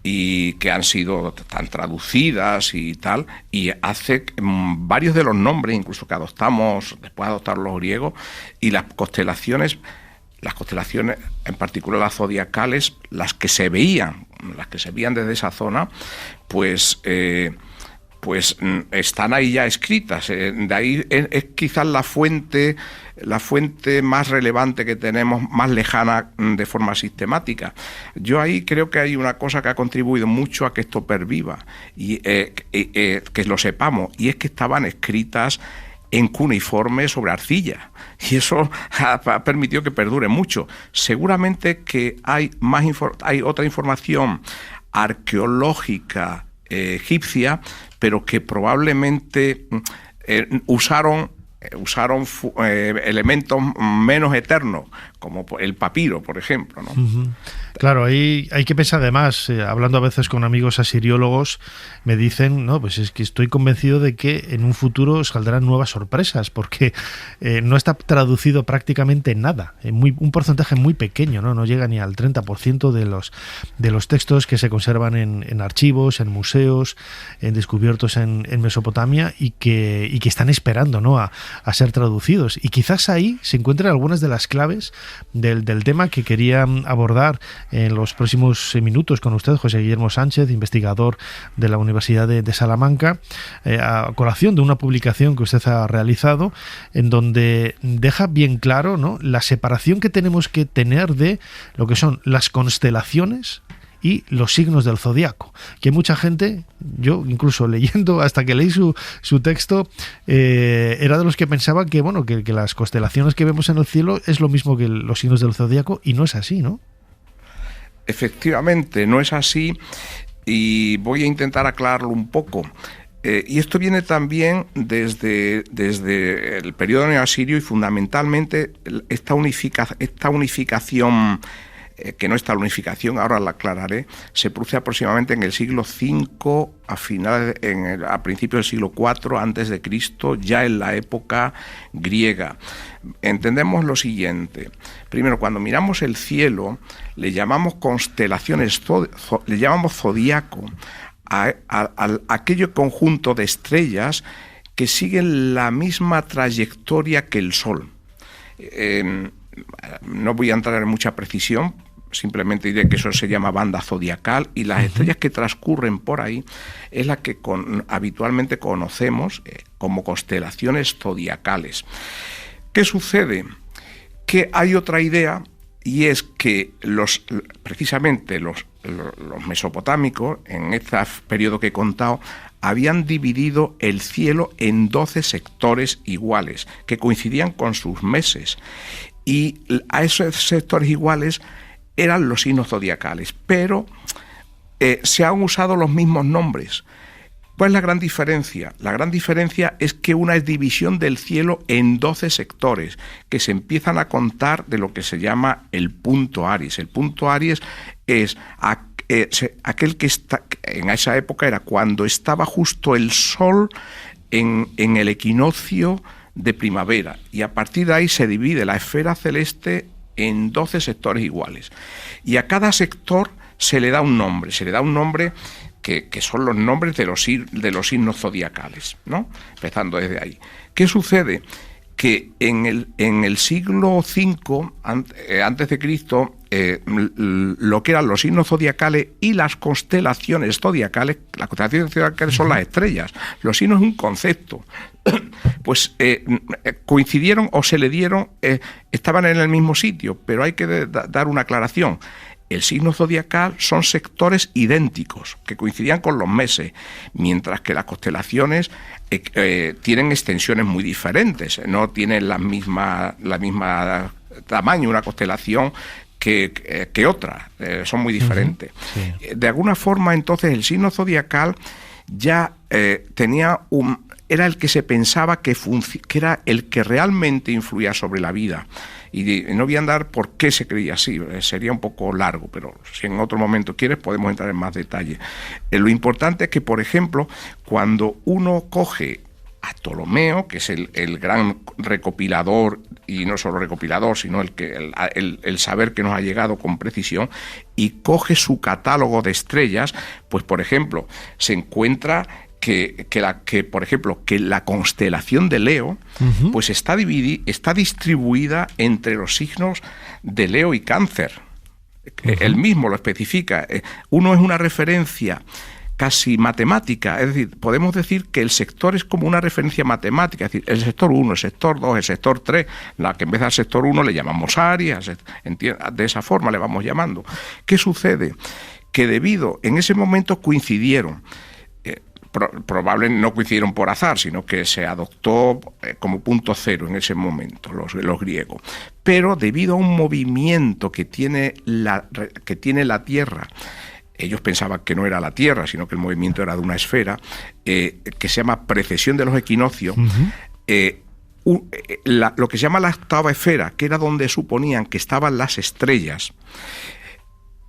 y que han sido tan traducidas y tal, y hace varios de los nombres, incluso que adoptamos, después de adoptar los griegos, y las constelaciones, en particular las zodiacales, las que se veían desde esa zona, pues están ahí ya escritas. De ahí es quizás la fuente más relevante que tenemos, más lejana de forma sistemática. Yo ahí creo que hay una cosa que ha contribuido mucho a que esto perviva, y que lo sepamos, y es que estaban escritas en cuneiforme sobre arcilla, y eso ha permitido que perdure mucho. Seguramente que hay otra información arqueológica egipcia, pero que probablemente usaron elementos menos eternos, como el papiro, por ejemplo, ¿no? Uh-huh. Claro, ahí hay que pensar además, hablando a veces con amigos asiriólogos, me dicen, no, pues es que estoy convencido de que en un futuro saldrán nuevas sorpresas, porque no está traducido prácticamente nada, un porcentaje muy pequeño, no llega ni al 30% de los textos que se conservan en archivos, en museos, descubiertos en Mesopotamia, y que están esperando, ¿no? a ser traducidos. Y quizás ahí se encuentran algunas de las claves del tema que quería abordar en los próximos minutos con usted, José Guillermo Sánchez, investigador de la Universidad de Salamanca, a colación de una publicación que usted ha realizado, en donde deja bien claro, ¿no?, la separación que tenemos que tener de lo que son las constelaciones y los signos del zodiaco, que mucha gente, yo incluso leyendo, hasta que leí su texto, era de los que pensaba que las constelaciones que vemos en el cielo es lo mismo que los signos del zodiaco, y no es así, ¿no? Efectivamente, no es así, y voy a intentar aclararlo un poco. Y esto viene también desde el periodo neoasirio, y fundamentalmente esta unificación, que no está la unificación, ahora la aclararé, se produce aproximadamente en el siglo V, a principios del siglo IV antes de Cristo, ya en la época griega. Entendemos lo siguiente: primero, cuando miramos el cielo, le llamamos constelaciones, le llamamos zodiaco a aquello conjunto de estrellas que siguen la misma trayectoria que el Sol. No voy a entrar en mucha precisión, simplemente diré que eso se llama banda zodiacal, y las estrellas que transcurren por ahí es la que habitualmente conocemos como constelaciones zodiacales. ¿Qué sucede? Que hay otra idea, y es que precisamente los mesopotámicos, en este periodo que he contado, habían dividido el cielo en 12 sectores iguales, que coincidían con sus meses, y a esos sectores iguales eran los signos zodiacales, pero se han usado los mismos nombres. ¿Cuál es la gran diferencia? La gran diferencia es que una es división del cielo en 12 sectores, que se empiezan a contar de lo que se llama el punto Aries. El punto Aries es aquel que está, en esa época era cuando estaba justo el Sol en el equinoccio de primavera, y a partir de ahí se divide la esfera celeste en 12 sectores iguales. Y a cada sector se le da un nombre, que son los nombres de los signos zodiacales, ¿no? Empezando desde ahí. ¿Qué sucede? Que en el siglo V antes de Cristo, lo que eran los signos zodiacales y las constelaciones zodiacales, las constelaciones zodiacales son las estrellas, los signos es un concepto, pues coincidieron o se le dieron, estaban en el mismo sitio, pero hay que dar una aclaración. El signo zodiacal son sectores idénticos, que coincidían con los meses, mientras que las constelaciones tienen extensiones muy diferentes, no tienen la misma tamaño una constelación que otra, son muy diferentes. Sí. De alguna forma, entonces, el signo zodiacal ya era el que se pensaba que era el que realmente influía sobre la vida. Y no voy a andar por qué se creía así, sería un poco largo, pero si en otro momento quieres podemos entrar en más detalle. Lo importante es que, por ejemplo, cuando uno coge a Ptolomeo, que es el gran recopilador, y no solo recopilador, sino el saber que nos ha llegado con precisión, y coge su catálogo de estrellas, pues por ejemplo, se encuentra por ejemplo, la constelación de Leo, uh-huh, pues está distribuida entre los signos de Leo y Cáncer. Uh-huh. Él mismo lo especifica. Uno es una referencia casi matemática, es decir, podemos decir que el sector es como una referencia matemática, es decir, el sector 1, el sector 2, el sector 3, la que en vez del sector 1 le llamamos área, de esa forma le vamos llamando. ¿Qué sucede? Que en ese momento coincidieron, probablemente no coincidieron por azar, sino que se adoptó como punto cero en ese momento los griegos, pero debido a un movimiento que tiene la Tierra. Ellos pensaban que no era la Tierra, sino que el movimiento era de una esfera, que se llama precesión de los equinoccios. Uh-huh. Lo que se llama la octava esfera, que era donde suponían que estaban las estrellas,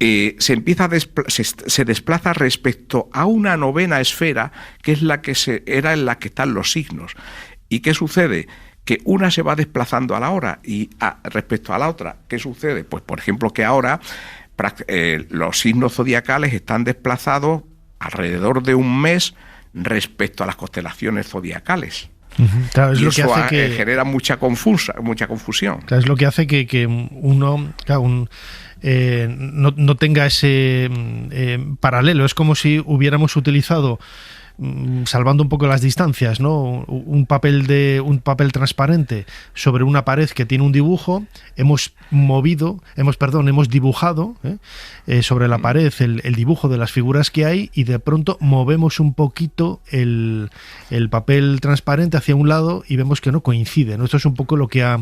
se desplaza respecto a una novena esfera, que es era en la que están los signos. ¿Y qué sucede? Que una se va desplazando a la hora, y respecto a la otra, ¿qué sucede? Pues por ejemplo que ahora los signos zodiacales están desplazados alrededor de un mes respecto a las constelaciones zodiacales. Uh-huh. Claro, es y lo eso que hace genera mucha confusión. Claro, es lo que hace que uno, no tenga ese paralelo. Es como si hubiéramos utilizado, salvando un poco las distancias, ¿no?, un papel transparente sobre una pared que tiene un dibujo. Hemos dibujado sobre la pared el dibujo de las figuras que hay, y de pronto movemos un poquito el papel transparente hacia un lado y vemos que no coincide, ¿no? Esto es un poco lo que ha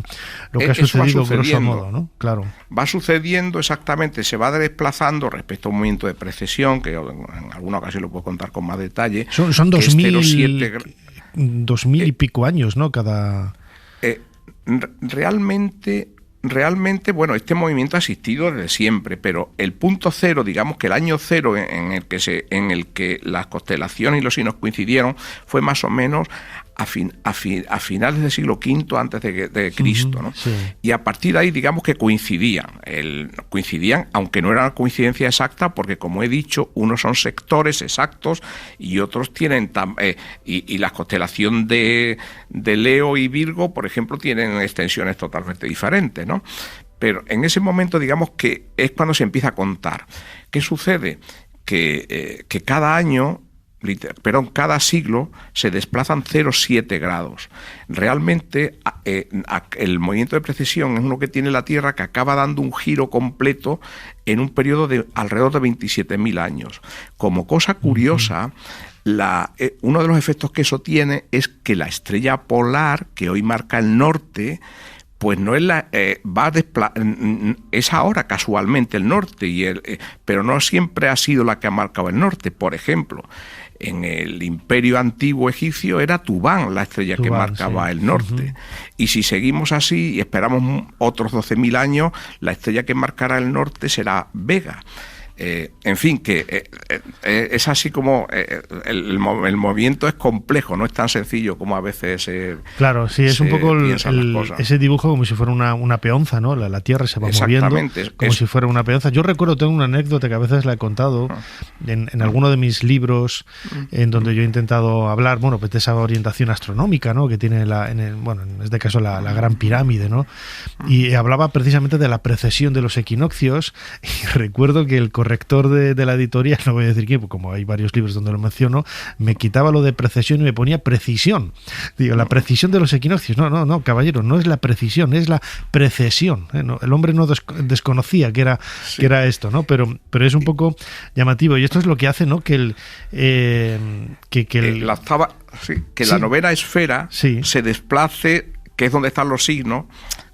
sucedido, grosso modo, ¿no? Claro. Va sucediendo exactamente, se va desplazando respecto a un movimiento de precesión, que en alguna ocasión lo puedo contar con más detalle. Son 2000 y pico años, ¿no? Realmente, bueno, este movimiento ha existido desde siempre, pero el punto cero, digamos que el año cero en el que las constelaciones y los signos coincidieron, fue más o menos a finales del siglo V antes de Cristo, ¿no? Sí. Y a partir de ahí, digamos que coincidían, aunque no era una coincidencia exacta, porque como he dicho, unos son sectores exactos y otros tienen y la constelación de Leo y Virgo, por ejemplo, tienen extensiones totalmente diferentes, ¿no? Pero en ese momento, digamos que es cuando se empieza a contar. ¿Qué sucede? Que cada año, cada siglo se desplazan 0,7 grados. Realmente el movimiento de precesión es uno que tiene la Tierra, que acaba dando un giro completo en un periodo de alrededor de 27.000 años. Como cosa curiosa, uno de los efectos que eso tiene es que la estrella polar, que hoy marca el norte, pues no es es ahora casualmente el norte, pero no siempre ha sido la que ha marcado el norte. Por ejemplo, En el imperio antiguo egipcio era Tubán la estrella que marcaba el norte. Y si seguimos así y esperamos otros 12.000 años, la estrella que marcará el norte será Vega. En fin, que es así como el movimiento es complejo, no es tan sencillo como a veces claro, sí, es un poco ese dibujo como si fuera una peonza, ¿no? La Tierra se va moviendo como si fuera una peonza. Yo recuerdo, tengo una anécdota que a veces la he contado en alguno de mis libros, en donde yo he intentado hablar, bueno, pues de esa orientación astronómica, ¿no? Que tiene en este caso la Gran Pirámide, ¿no? Y hablaba precisamente de la precesión de los equinoccios, y recuerdo que el corrector de la editorial, no voy a decir quién, como hay varios libros donde lo menciono, me quitaba lo de precesión y me ponía precisión. Digo, la precisión de los equinoccios. No, caballero, no es la precisión, es la precesión. No, el hombre no desconocía que era esto, ¿no? Pero es un poco llamativo, y esto es lo que hace, ¿no? Que la novena esfera se desplace, que es donde están los signos,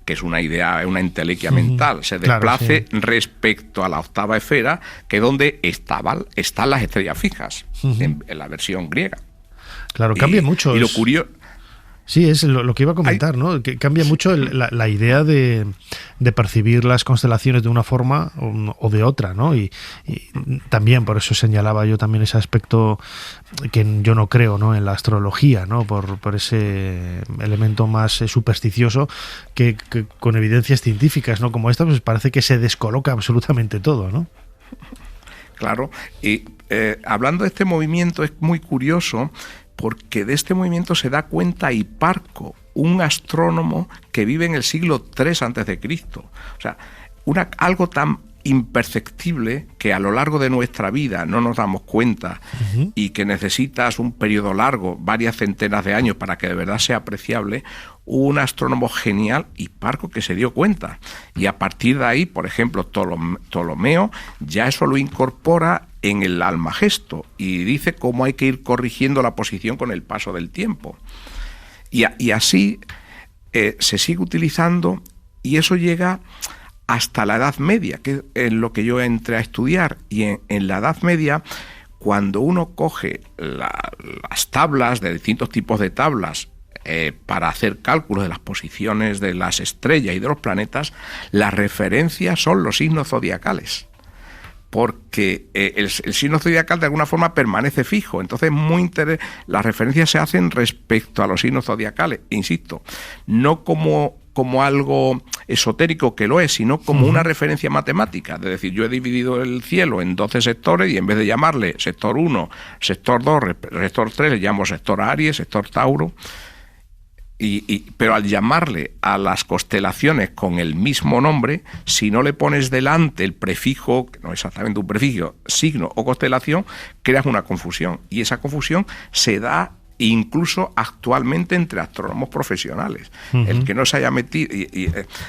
que es una idea, una entelequia mental, se desplace respecto a la octava esfera, que es donde están las estrellas fijas, en la versión griega. Claro, cambia mucho. Y lo curioso... Sí, es lo que iba a comentar, ¿no? Que cambia mucho la idea de percibir las constelaciones de una forma o de otra, ¿no? Y también, por eso señalaba yo también ese aspecto que yo no creo, ¿no? En la astrología, ¿no? Por ese elemento más supersticioso que con evidencias científicas, ¿no? Como esta, pues parece que se descoloca absolutamente todo, ¿no? Claro, y hablando de este movimiento es muy curioso, porque de este movimiento se da cuenta Hiparco, un astrónomo que vive en el siglo III a.C. O sea, algo tan imperceptible que a lo largo de nuestra vida no nos damos cuenta y que necesitas un periodo largo, varias centenas de años para que de verdad sea apreciable. Un astrónomo genial, Hiparco, que se dio cuenta, y a partir de ahí, por ejemplo, Ptolomeo ya eso lo incorpora en el Almagesto y dice cómo hay que ir corrigiendo la posición con el paso del tiempo, y así se sigue utilizando, y eso llega hasta la Edad Media, que es en lo que yo entré a estudiar. Y en la Edad Media, cuando uno coge las tablas, de distintos tipos de tablas, para hacer cálculos de las posiciones de las estrellas y de los planetas, las referencias son los signos zodiacales, porque el signo zodiacal de alguna forma permanece fijo. Entonces las referencias se hacen respecto a los signos zodiacales, insisto, no como algo esotérico, que lo es, sino como una referencia matemática. Es decir, yo he dividido el cielo en 12 sectores y en vez de llamarle sector 1, sector 2, sector 3, le llamo sector Aries, sector Tauro. Pero al llamarle a las constelaciones con el mismo nombre, si no le pones delante el prefijo, que no es exactamente un prefijo, signo o constelación, creas una confusión. Y esa confusión se da incluso actualmente entre astrónomos profesionales. El que no se haya metido,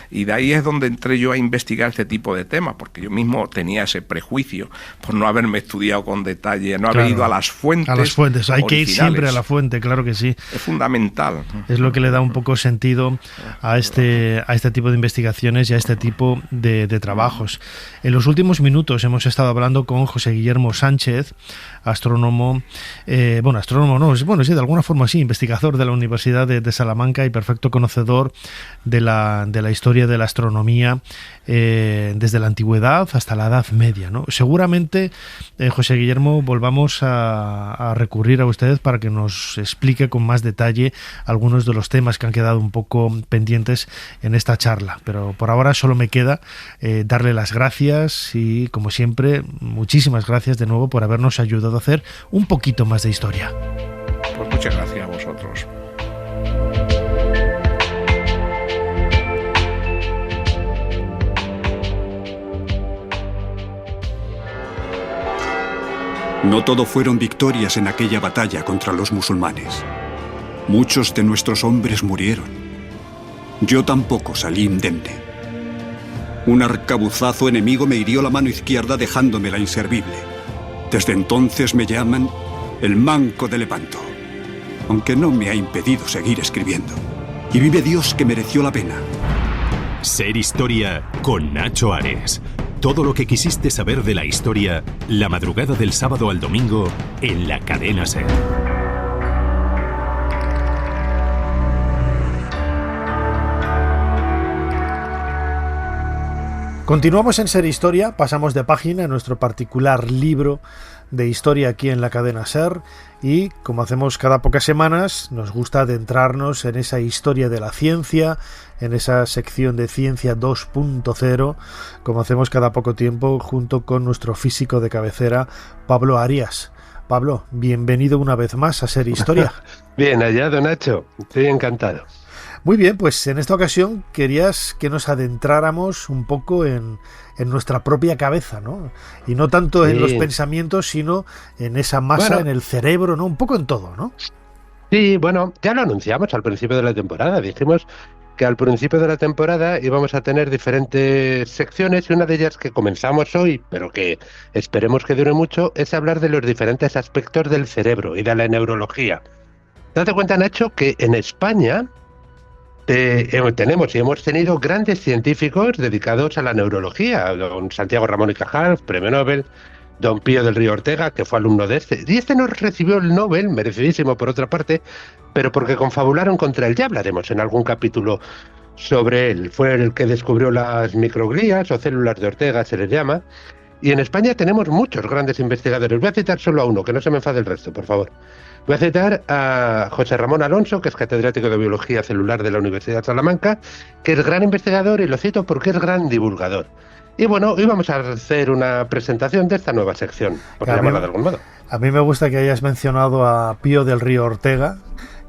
y de ahí es donde entré yo a investigar este tipo de temas, porque yo mismo tenía ese prejuicio por no haberme estudiado con detalle, no haber ido a las fuentes. A las fuentes, hay que ir siempre a la fuente, claro que sí. Es fundamental. Es lo que le da un poco sentido a este tipo de investigaciones y a este tipo de trabajos. En los últimos minutos hemos estado hablando con José Guillermo Sánchez, astrónomo, sí, de alguna forma sí, investigador de la Universidad de Salamanca y perfecto conocedor de la historia de la astronomía desde la antigüedad hasta la Edad Media, ¿no? Seguramente, José Guillermo, volvamos a recurrir a usted para que nos explique con más detalle algunos de los temas que han quedado un poco pendientes en esta charla, pero por ahora solo me queda darle las gracias y, como siempre, muchísimas gracias de nuevo por habernos ayudado a hacer un poquito más de historia. Pues muchas gracias a vosotros. No todo fueron victorias en aquella batalla contra los musulmanes. Muchos de nuestros hombres murieron. Yo tampoco salí indemne. Un arcabuzazo enemigo me hirió la mano izquierda dejándomela inservible. Desde entonces me llaman el Manco de Lepanto, aunque no me ha impedido seguir escribiendo. Y vive Dios que mereció la pena. Ser Historia con Nacho Ares. Todo lo que quisiste saber de la historia, la madrugada del sábado al domingo, en la Cadena SER. Continuamos en Ser Historia, pasamos de página a nuestro particular libro de historia aquí en la Cadena SER y, como hacemos cada pocas semanas, nos gusta adentrarnos en esa historia de la ciencia, en esa sección de Ciencia 2.0, como hacemos cada poco tiempo junto con nuestro físico de cabecera, Pablo Arias. Pablo, bienvenido una vez más a Ser Historia. Bien hallado, Nacho. Estoy encantado. Muy bien, pues en esta ocasión querías que nos adentráramos un poco en nuestra propia cabeza, ¿no? Y no tanto en los pensamientos, sino en esa masa, en el cerebro, ¿no? Un poco en todo, ¿no? Sí, bueno, ya lo anunciamos al principio de la temporada. Dijimos que al principio de la temporada íbamos a tener diferentes secciones y una de ellas que comenzamos hoy, pero que esperemos que dure mucho, es hablar de los diferentes aspectos del cerebro y de la neurología. Date cuenta, Nacho, que en España tenemos y hemos tenido grandes científicos dedicados a la neurología. Don Santiago Ramón y Cajal, premio Nobel, don Pío del Río Ortega, que fue alumno de este. Y este no recibió el Nobel, merecidísimo por otra parte, pero porque confabularon contra él. Ya hablaremos en algún capítulo sobre él. Fue el que descubrió las microglías o células de Ortega, se les llama. Y en España tenemos muchos grandes investigadores. Voy a citar solo a uno, que no se me enfade el resto, por favor. Voy a citar a José Ramón Alonso, que es catedrático de Biología Celular de la Universidad de Salamanca, que es gran investigador y lo cito porque es gran divulgador. Y bueno, hoy vamos a hacer una presentación de esta nueva sección, por llamarla de algún modo. A mí me gusta que hayas mencionado a Pío del Río Ortega,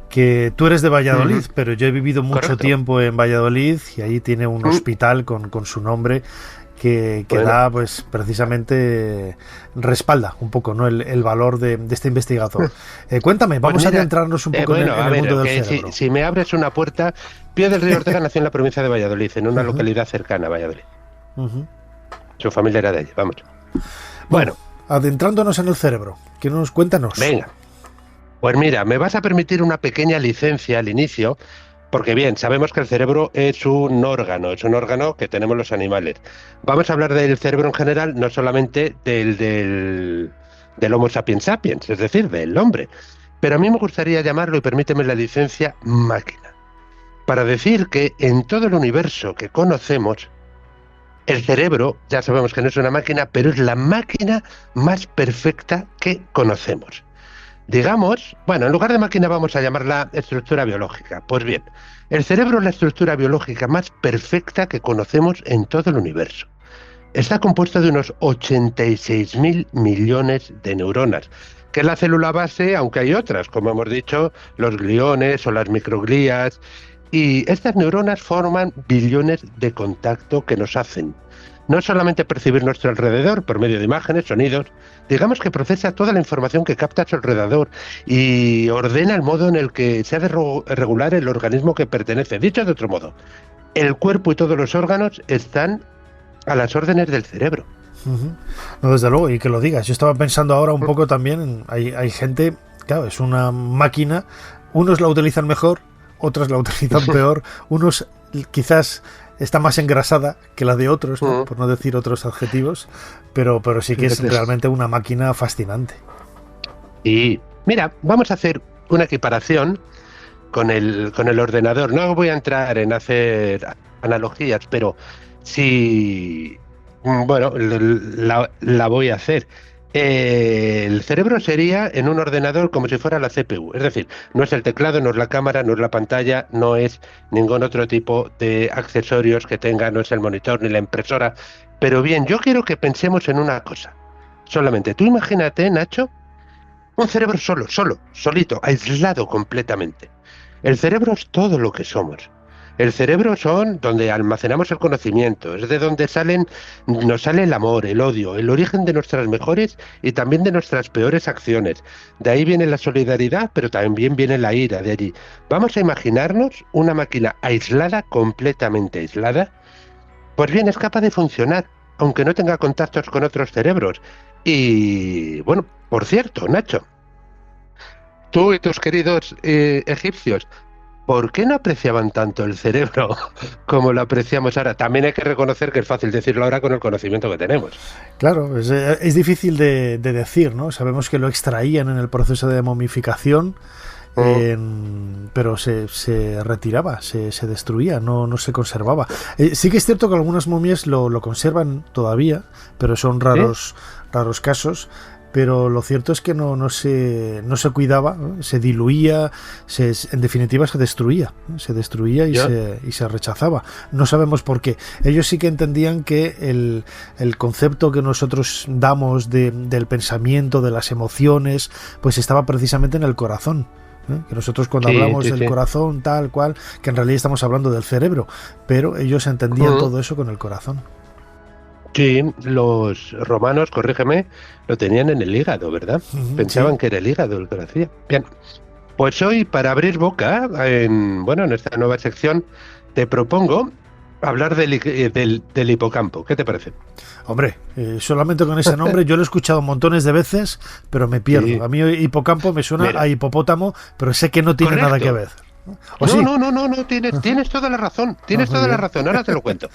que tú eres de Valladolid, pero yo he vivido mucho tiempo en Valladolid y ahí tiene un hospital con su nombre que da, pues precisamente respalda un poco, ¿no?, el valor de este investigador. Cuéntame, vamos a adentrarnos un poco en el mundo del cerebro. Si me abres una puerta, Pío del Río Ortega nació en la provincia de Valladolid, en una localidad cercana a Valladolid. Su familia era de allí, vamos. Bueno, adentrándonos en el cerebro, cuéntanos. Venga, pues mira, me vas a permitir una pequeña licencia al inicio, porque bien, sabemos que el cerebro es un órgano que tenemos los animales. Vamos a hablar del cerebro en general, no solamente del Homo sapiens sapiens, es decir, del hombre. Pero a mí me gustaría llamarlo, y permíteme la licencia, máquina. Para decir que en todo el universo que conocemos, el cerebro, ya sabemos que no es una máquina, pero es la máquina más perfecta que conocemos. Digamos, bueno, en lugar de máquina vamos a llamarla estructura biológica. Pues bien, el cerebro es la estructura biológica más perfecta que conocemos en todo el universo. Está compuesto de unos 86.000 millones de neuronas, que es la célula base, aunque hay otras, como hemos dicho, los gliones o las microglías. Y estas neuronas forman billones de contacto que nos hacen no solamente percibir nuestro alrededor por medio de imágenes, sonidos, digamos que procesa toda la información que capta a su alrededor y ordena el modo en el que se ha de regular el organismo que pertenece. Dicho de otro modo, el cuerpo y todos los órganos están a las órdenes del cerebro. No, desde luego, y que lo digas. Yo estaba pensando ahora un poco también, hay gente, claro, es una máquina, unos la utilizan mejor, otros la utilizan peor, unos quizás está más engrasada que la de otros, ¿no?, por no decir otros adjetivos, pero sí que es realmente una máquina fascinante. Y mira, vamos a hacer una equiparación con el ordenador. No voy a entrar en hacer analogías, pero sí, bueno, la voy a hacer. El cerebro sería en un ordenador como si fuera la CPU, es decir, no es el teclado, no es la cámara, no es la pantalla, no es ningún otro tipo de accesorios que tenga, no es el monitor ni la impresora. Pero bien, yo quiero que pensemos en una cosa. Solamente tú imagínate, Nacho, un cerebro solito, aislado completamente. El cerebro es todo lo que somos. El cerebro son donde almacenamos el conocimiento, es de donde nos sale el amor, el odio, el origen de nuestras mejores y también de nuestras peores acciones. De ahí viene la solidaridad, pero también viene la ira de allí. Vamos a imaginarnos una máquina aislada, completamente aislada. Pues bien, es capaz de funcionar, aunque no tenga contactos con otros cerebros. Y bueno, por cierto, Nacho, tú y tus queridos egipcios, ¿por qué no apreciaban tanto el cerebro como lo apreciamos ahora? También hay que reconocer que es fácil decirlo ahora con el conocimiento que tenemos. Claro, es difícil de decir, ¿no? Sabemos que lo extraían en el proceso de momificación, pero se retiraba, se destruía, no se conservaba. Sí que es cierto que algunas momias lo conservan todavía, pero son raros casos. Pero lo cierto es que no se cuidaba, ¿no? Se diluía, en definitiva se destruía y se rechazaba. No sabemos por qué. Ellos sí que entendían que el concepto que nosotros damos del pensamiento, de las emociones, pues estaba precisamente en el corazón. Que nosotros cuando hablamos del corazón tal cual, que en realidad estamos hablando del cerebro, pero ellos entendían todo eso con el corazón. Sí, los romanos, corrígeme, lo tenían en el hígado, ¿verdad? Pensaban que era el hígado el que lo hacía. Bien, pues hoy, para abrir boca, en esta nueva sección, te propongo hablar del hipocampo. ¿Qué te parece? Hombre, solamente con ese nombre yo lo he escuchado montones de veces, pero me pierdo. Sí. A mí hipocampo me suena a hipopótamo, pero sé que no tiene nada que ver. No, tienes toda la razón, toda la razón, ahora te lo cuento.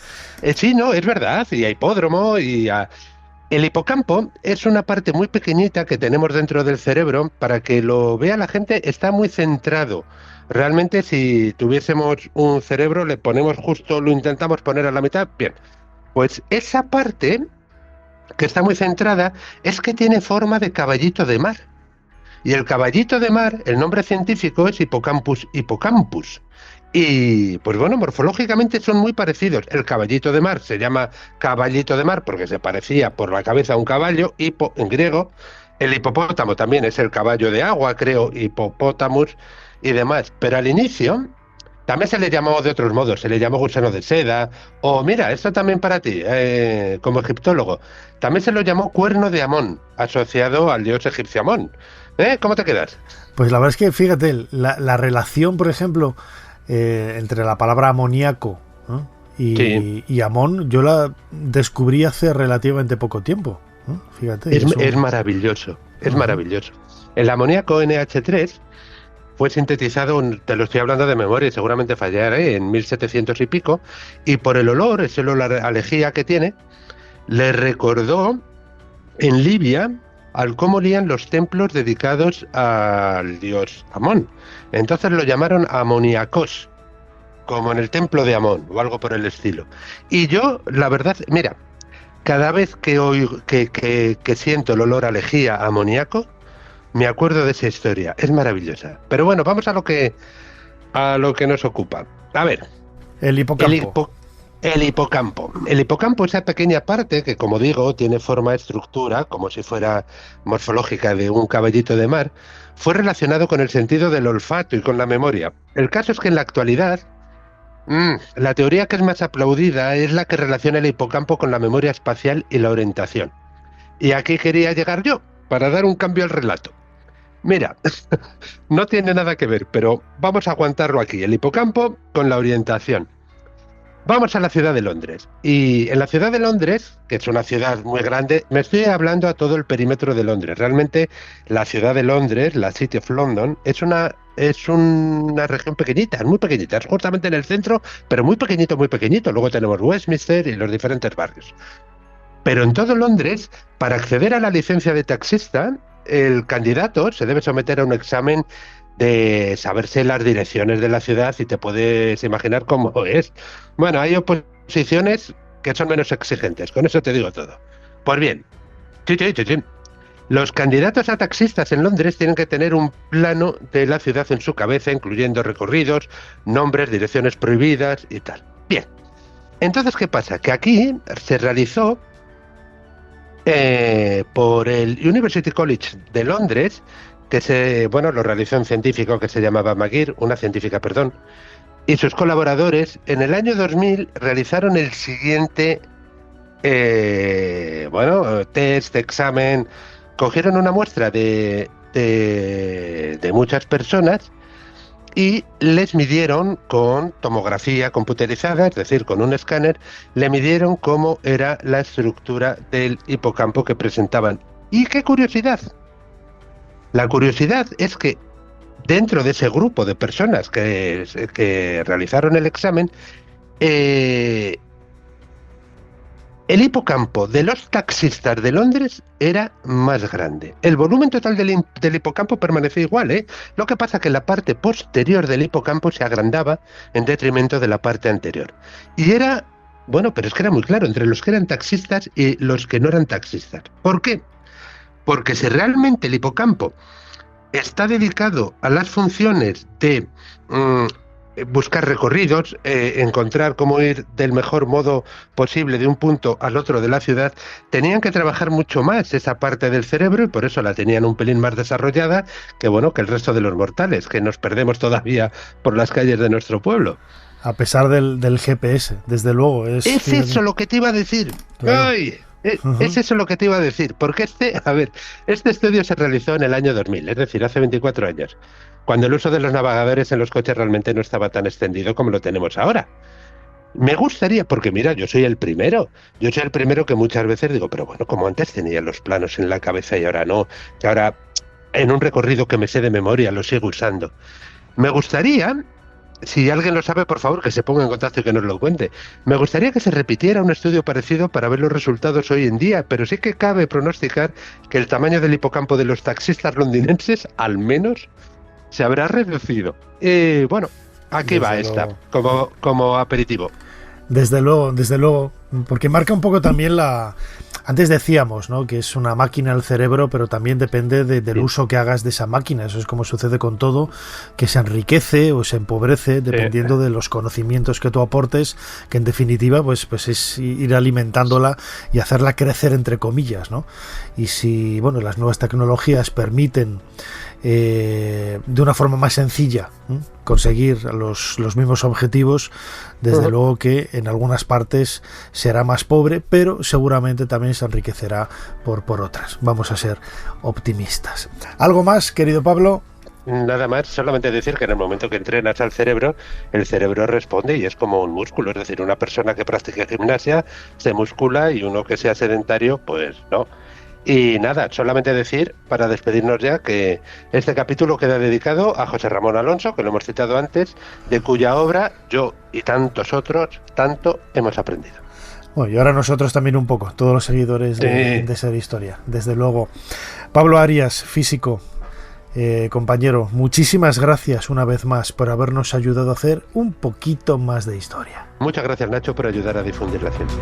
Sí, no, es verdad, y a hipódromo, el hipocampo es una parte muy pequeñita que tenemos dentro del cerebro. Para que lo vea la gente, está muy centrado. Realmente, si tuviésemos un cerebro, lo intentamos poner a la mitad, bien. Pues esa parte, que está muy centrada, es que tiene forma de caballito de mar. Y el caballito de mar, el nombre científico es Hippocampus hippocampus. Y, pues bueno, morfológicamente son muy parecidos. El caballito de mar se llama caballito de mar porque se parecía por la cabeza a un caballo, hipo en griego. El hipopótamo también es el caballo de agua, creo, hipopótamus y demás. Pero al inicio también se le llamó de otros modos, se le llamó gusano de seda, o mira, esto también para ti, como egiptólogo, también se lo llamó cuerno de Amón, asociado al dios egipcio Amón. ¿Cómo te quedas? Pues la verdad es que, fíjate, la relación, por ejemplo, entre la palabra amoníaco, ¿no? y Amón, yo la descubrí hace relativamente poco tiempo, ¿no? Fíjate. Es maravilloso, es maravilloso. El amoníaco NH3 fue sintetizado, te lo estoy hablando de memoria y seguramente fallaré, en 1700 y pico, y por el olor, ese olor a lejía que tiene, le recordó en Libia al cómo olían los templos dedicados al dios Amón. Entonces lo llamaron amoníacos, como en el templo de Amón o algo por el estilo. Y yo, la verdad, mira, cada vez que oigo, que siento el olor a lejía amoníaco, me acuerdo de esa historia. Es maravillosa. Pero bueno, vamos a lo que nos ocupa. A ver, el hipocampo. El hipocampo. El hipocampo, esa pequeña parte que, como digo, tiene forma, estructura, como si fuera morfológica de un caballito de mar, fue relacionado con el sentido del olfato y con la memoria. El caso es que en la actualidad, la teoría que es más aplaudida es la que relaciona el hipocampo con la memoria espacial y la orientación. Y aquí quería llegar yo, para dar un cambio al relato. Mira, no tiene nada que ver, pero vamos a aguantarlo aquí. El hipocampo con la orientación. Vamos a la ciudad de Londres. Y en la ciudad de Londres, que es una ciudad muy grande, me estoy hablando a todo el perímetro de Londres. Realmente la ciudad de Londres, la City of London, es una región pequeñita, es muy pequeñita. Es justamente en el centro, pero muy pequeñito, muy pequeñito. Luego tenemos Westminster y los diferentes barrios. Pero en todo Londres, para acceder a la licencia de taxista, el candidato se debe someter a un examen de saberse las direcciones de la ciudad y te puedes imaginar cómo es. Bueno, hay oposiciones que son menos exigentes, con eso te digo todo. Pues bien, los candidatos a taxistas en Londres tienen que tener un plano de la ciudad en su cabeza, incluyendo recorridos, nombres, direcciones prohibidas y tal. Bien, entonces, ¿qué pasa? Que aquí se realizó por el University College de Londres, lo realizó un científico que se llamaba una científica, y sus colaboradores en el año 2000 realizaron el siguiente test, examen. Cogieron una muestra de muchas personas y les midieron con tomografía computerizada, es decir, con un escáner, le midieron cómo era la estructura del hipocampo que presentaban. ¿Y qué curiosidad? La curiosidad es que dentro de ese grupo de personas que realizaron el examen, el hipocampo de los taxistas de Londres era más grande. El volumen total del hipocampo permanecía igual, ¿eh? Lo que pasa que la parte posterior del hipocampo se agrandaba en detrimento de la parte anterior. Y era, bueno, pero es que era muy claro, entre los que eran taxistas y los que no eran taxistas. ¿Por qué? Porque si realmente el hipocampo está dedicado a las funciones de buscar recorridos, encontrar cómo ir del mejor modo posible de un punto al otro de la ciudad, tenían que trabajar mucho más esa parte del cerebro y por eso la tenían un pelín más desarrollada que, bueno, que el resto de los mortales, que nos perdemos todavía por las calles de nuestro pueblo. A pesar del GPS, desde luego. Es eso lo que te iba a decir. Claro. ¡Ay! Es eso lo que te iba a decir, porque este estudio se realizó en el año 2000, es decir, hace 24 años, cuando el uso de los navegadores en los coches realmente no estaba tan extendido como lo tenemos ahora. Me gustaría, porque mira, yo soy el primero que muchas veces digo, pero bueno, como antes tenía los planos en la cabeza y ahora no, que ahora en un recorrido que me sé de memoria lo sigo usando. Me gustaría, si alguien lo sabe, por favor, que se ponga en contacto y que nos lo cuente. Me gustaría que se repitiera un estudio parecido para ver los resultados hoy en día, pero sí que cabe pronosticar que el tamaño del hipocampo de los taxistas londinenses, al menos, se habrá reducido. Bueno, aquí va esta, como aperitivo. Desde luego, porque marca un poco también Antes decíamos, ¿no?, que es una máquina el cerebro, pero también depende del uso que hagas de esa máquina. Eso es como sucede con todo, que se enriquece o se empobrece dependiendo de los conocimientos que tú aportes, que en definitiva pues es ir alimentándola y hacerla crecer, entre comillas, ¿no? Y si, bueno, las nuevas tecnologías permiten de una forma más sencilla conseguir los mismos objetivos, desde luego que en algunas partes será más pobre, pero seguramente también se enriquecerá por otras. Vamos a ser optimistas. ¿Algo más, querido Pablo? Nada más, solamente decir que en el momento que entrenas al cerebro, el cerebro responde y es como un músculo, es decir, una persona que practique gimnasia se muscula y uno que sea sedentario, pues no. Y nada, solamente decir, para despedirnos ya, que este capítulo queda dedicado a José Ramón Alonso, que lo hemos citado antes, de cuya obra yo y tantos otros tanto hemos aprendido. Bueno, y ahora nosotros también un poco, todos los seguidores de Ser Historia, desde luego. Pablo Arias, físico, compañero, muchísimas gracias una vez más por habernos ayudado a hacer un poquito más de historia. Muchas gracias, Nacho, por ayudar a difundir la ciencia.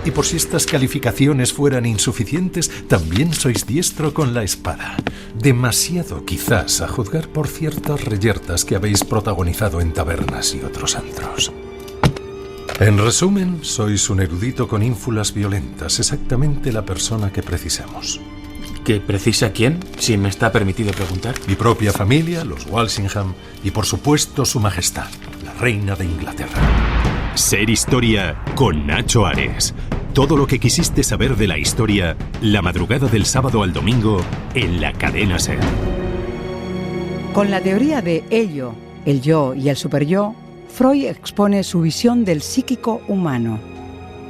Y por si estas calificaciones fueran insuficientes, también sois diestro con la espada. Demasiado, quizás, a juzgar por ciertas reyertas que habéis protagonizado en tabernas y otros antros. En resumen, sois un erudito con ínfulas violentas, exactamente la persona que precisamos. ¿Que precisa quién, si me está permitido preguntar? Mi propia familia, los Walsingham, y por supuesto su majestad, la reina de Inglaterra. Ser Historia con Nacho Ares. Todo lo que quisiste saber de la historia, la madrugada del sábado al domingo, en la cadena SER. Con la teoría de ello, el yo y el superyo, Freud expone su visión del psíquico humano.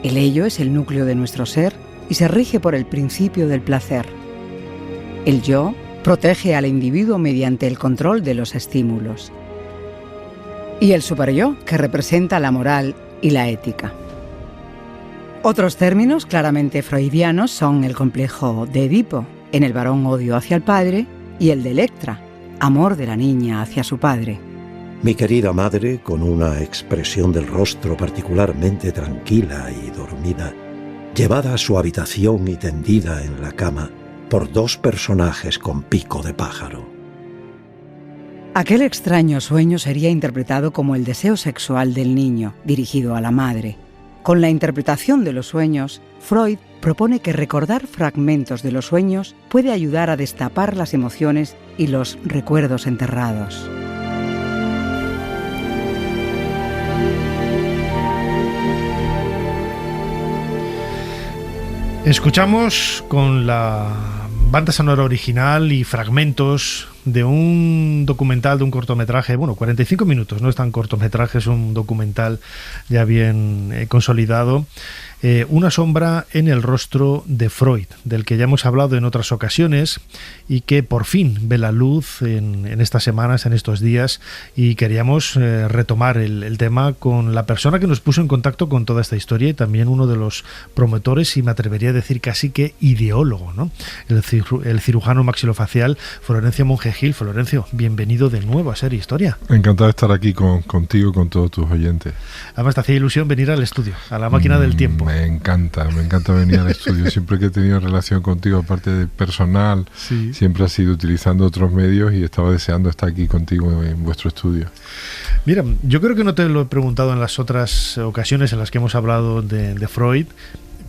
El ello es el núcleo de nuestro ser y se rige por el principio del placer. El yo protege al individuo mediante el control de los estímulos. Y el superyo, que representa la moral y la ética. Otros términos claramente freudianos son el complejo de Edipo, en el varón odio hacia el padre, y el de Electra, amor de la niña hacia su padre. Mi querida madre, con una expresión del rostro particularmente tranquila y dormida, llevada a su habitación y tendida en la cama por dos personajes con pico de pájaro. Aquel extraño sueño sería interpretado como el deseo sexual del niño, dirigido a la madre. Con la interpretación de los sueños, Freud propone que recordar fragmentos de los sueños puede ayudar a destapar las emociones y los recuerdos enterrados. Escuchamos con la banda sonora original y fragmentos de un documental, de un cortometraje, 45 minutos, no es tan cortometraje, es un documental ya bien consolidado, Una sombra en el rostro de Freud, del que ya hemos hablado en otras ocasiones y que por fin ve la luz en estas semanas, en estos días, y queríamos retomar el tema con la persona que nos puso en contacto con toda esta historia y también uno de los promotores, y me atrevería a decir casi que ideólogo, ¿no? El cirujano maxilofacial Florencio Monje-Gil. Florencio, bienvenido de nuevo a Ser Historia. Encantado de estar aquí contigo y con todos tus oyentes. Además te hacía ilusión venir al estudio, a la máquina del tiempo. Me encanta venir al estudio. Siempre que he tenido relación contigo, aparte de personal, sí, siempre ha sido utilizando otros medios y estaba deseando estar aquí contigo en vuestro estudio. Mira, yo creo que no te lo he preguntado en las otras ocasiones en las que hemos hablado de Freud.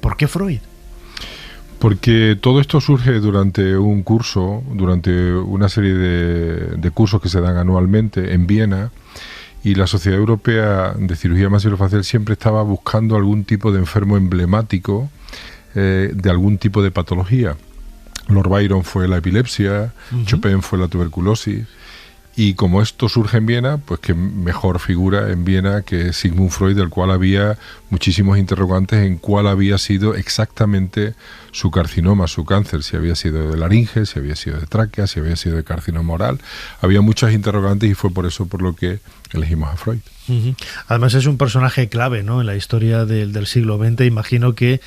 ¿Por qué Freud? Porque todo esto surge durante un curso, durante una serie de cursos que se dan anualmente en Viena, y la Sociedad Europea de Cirugía Maxilofacial siempre estaba buscando algún tipo de enfermo emblemático de algún tipo de patología. Lord Byron fue la epilepsia, Chopin fue la tuberculosis, y como esto surge en Viena, pues qué mejor figura en Viena que Sigmund Freud, del cual había muchísimos interrogantes en cuál había sido exactamente su carcinoma, su cáncer, si había sido de laringe, si había sido de tráquea, si había sido de carcinoma oral. Había muchas interrogantes y fue por eso por lo que elegimos a Freud. Además es un personaje clave, ¿no?, en la historia del siglo XX. Imagino que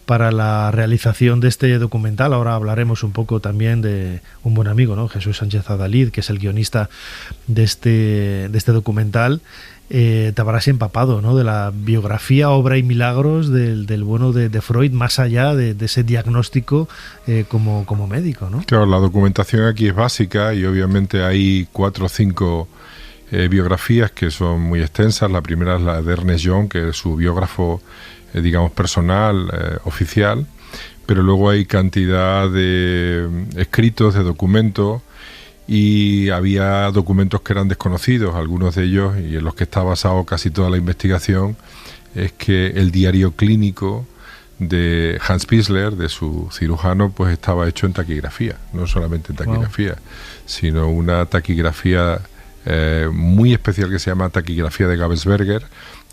para la realización de este documental, ahora hablaremos un poco también de un buen amigo, ¿no?, Jesús Sánchez Adalid, que es el guionista de este documental. Te habrás empapado, ¿no?, de la biografía, obra y milagros del bueno de Freud, más allá de ese diagnóstico como médico, ¿no? Claro, la documentación aquí es básica y obviamente hay 4 o 5 biografías que son muy extensas. La primera es la de Ernest Young, que es su biógrafo digamos personal, oficial, pero luego hay cantidad de escritos, de documentos, y había documentos que eran desconocidos, algunos de ellos, y en los que está basado casi toda la investigación, es que el diario clínico de Hans Pissler, de su cirujano, pues estaba hecho en taquigrafía, no solamente en taquigrafía, sino una taquigrafía muy especial que se llama taquigrafía de Gabelsberger,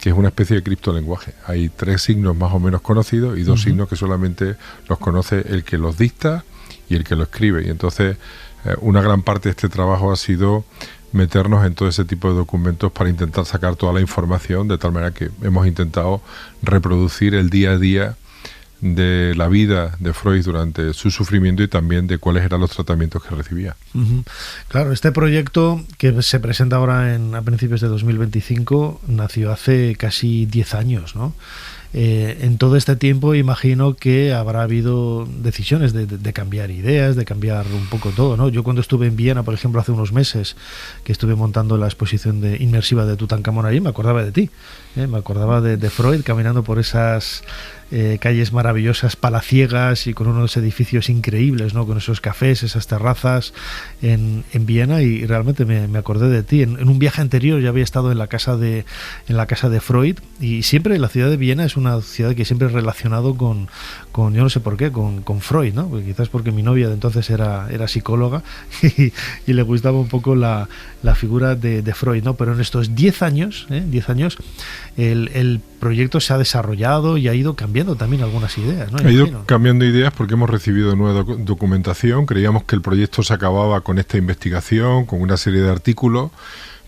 que es una especie de criptolenguaje. Hay 3 signos más o menos conocidos y 2 signos que solamente los conoce el que los dicta y el que lo escribe. Y entonces una gran parte de este trabajo ha sido meternos en todo ese tipo de documentos para intentar sacar toda la información, de tal manera que hemos intentado reproducir el día a día de la vida de Freud durante su sufrimiento y también de cuáles eran los tratamientos que recibía. Claro, este proyecto que se presenta ahora a principios de 2025 nació hace casi 10 años, ¿no? En todo este tiempo imagino que habrá habido decisiones de cambiar ideas, de cambiar un poco todo, ¿no? Yo cuando estuve en Viena, por ejemplo, hace unos meses, que estuve montando la exposición inmersiva de Tutankamón allí, me acordaba de ti, me acordaba de Freud caminando por esas calles maravillosas, palaciegas, y con unos edificios increíbles, ¿no?, con esos cafés, esas terrazas en Viena, y realmente me acordé de ti. En un viaje anterior ya había estado en la casa de Freud, y siempre la ciudad de Viena es una ciudad que siempre he relacionado con yo no sé por qué, con Freud, ¿no? Porque quizás porque mi novia de entonces era psicóloga y le gustaba un poco la figura de Freud, ¿no? Pero en estos 10 años, el proyecto se ha desarrollado y ha ido cambiando también algunas ideas, ¿no? Ha ido cambiando ideas porque hemos recibido nueva documentación. Creíamos que el proyecto se acababa con esta investigación, con una serie de artículos,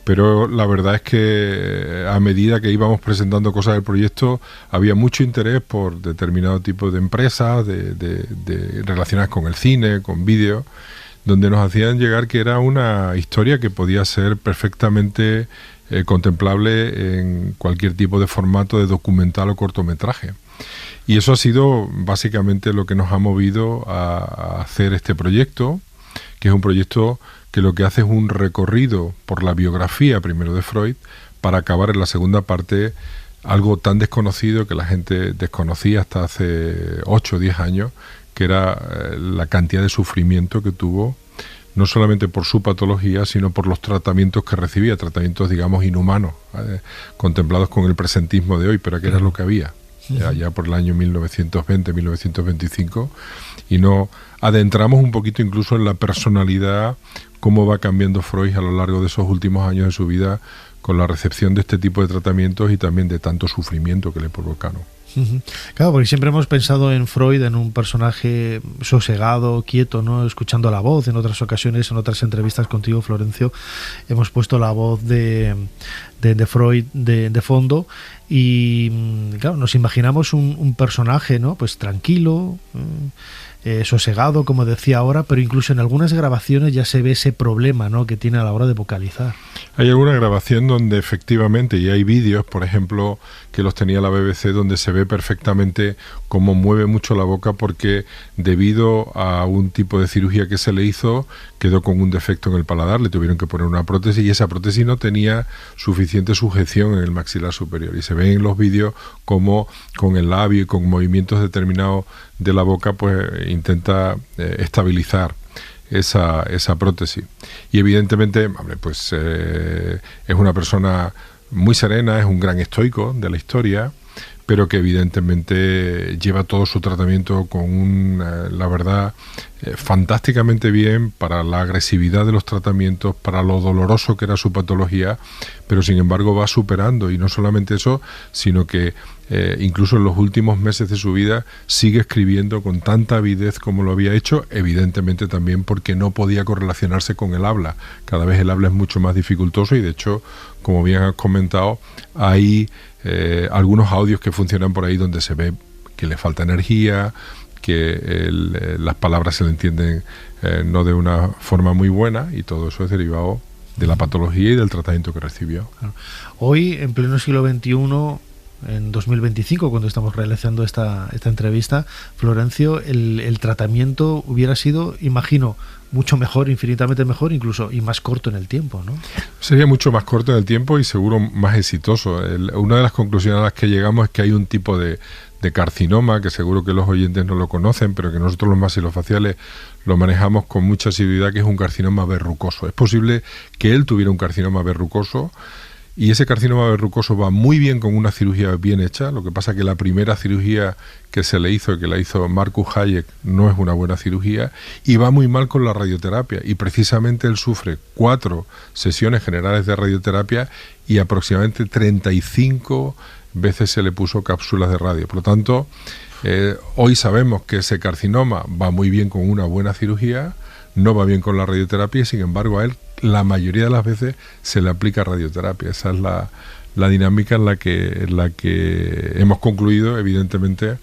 pero la verdad es que a medida que íbamos presentando cosas del proyecto había mucho interés por determinado tipo de empresas relacionadas con el cine, con vídeo, donde nos hacían llegar que era una historia que podía ser perfectamente contemplable en cualquier tipo de formato de documental o cortometraje. Y eso ha sido básicamente lo que nos ha movido a hacer este proyecto, que es un proyecto que lo que hace es un recorrido por la biografía primero de Freud, para acabar en la segunda parte algo tan desconocido que la gente desconocía hasta hace 8 o 10 años, que era la cantidad de sufrimiento que tuvo, no solamente por su patología, sino por los tratamientos que recibía, tratamientos, digamos, inhumanos, contemplados con el presentismo de hoy, pero que era lo que había, allá por el año 1920, 1925, y nos adentramos un poquito incluso en la personalidad, cómo va cambiando Freud a lo largo de esos últimos años de su vida, con la recepción de este tipo de tratamientos y también de tanto sufrimiento que le provocaron. Claro, porque siempre hemos pensado en Freud en un personaje sosegado, quieto, ¿no? Escuchando la voz. En otras ocasiones, en otras entrevistas contigo, Florencio, hemos puesto la voz de Freud de fondo y, claro, nos imaginamos un personaje, ¿no? Pues tranquilo, sosegado, como decía ahora, pero incluso en algunas grabaciones ya se ve ese problema, ¿no?, que tiene a la hora de vocalizar. Hay alguna grabación donde efectivamente, y hay vídeos, por ejemplo, que los tenía la BBC, donde se ve perfectamente cómo mueve mucho la boca, porque debido a un tipo de cirugía que se le hizo, quedó con un defecto en el paladar, le tuvieron que poner una prótesis y esa prótesis no tenía suficiente sujeción en el maxilar superior. Y se ve en los vídeos cómo con el labio y con movimientos determinados de la boca pues intenta estabilizar esa prótesis. Y evidentemente, pues es una persona muy serena, es un gran estoico de la historia, pero que evidentemente lleva todo su tratamiento con la verdad, fantásticamente bien para la agresividad de los tratamientos, para lo doloroso que era su patología, pero sin embargo va superando, y no solamente eso, sino que incluso en los últimos meses de su vida sigue escribiendo con tanta avidez como lo había hecho, evidentemente también porque no podía correlacionarse con el habla. Cada vez el habla es mucho más dificultoso y de hecho, como bien has comentado, hay algunos audios que funcionan por ahí donde se ve que le falta energía, que las palabras se le entienden no de una forma muy buena, y todo eso es derivado de la patología y del tratamiento que recibió. Hoy, en pleno siglo XXI, en 2025, cuando estamos realizando esta entrevista, Florencio, el tratamiento hubiera sido, imagino, mucho mejor, infinitamente mejor, incluso, y más corto en el tiempo, ¿no? Sería mucho más corto en el tiempo y seguro más exitoso. Una de las conclusiones a las que llegamos es que hay un tipo de carcinoma, que seguro que los oyentes no lo conocen, pero que nosotros los maxilofaciales lo manejamos con mucha asiduidad, que es un carcinoma verrucoso. Es posible que él tuviera un carcinoma verrucoso, y ese carcinoma verrucoso va muy bien con una cirugía bien hecha. Lo que pasa es que la primera cirugía que se le hizo, que la hizo Marcus Hayek, no es una buena cirugía, y va muy mal con la radioterapia, y precisamente él sufre 4 sesiones generales de radioterapia y aproximadamente 35 veces se le puso cápsulas de radio. Por lo tanto, hoy sabemos que ese carcinoma va muy bien con una buena cirugía, no va bien con la radioterapia, y sin embargo a él la mayoría de las veces se le aplica radioterapia. Esa es la dinámica en la que hemos concluido, evidentemente,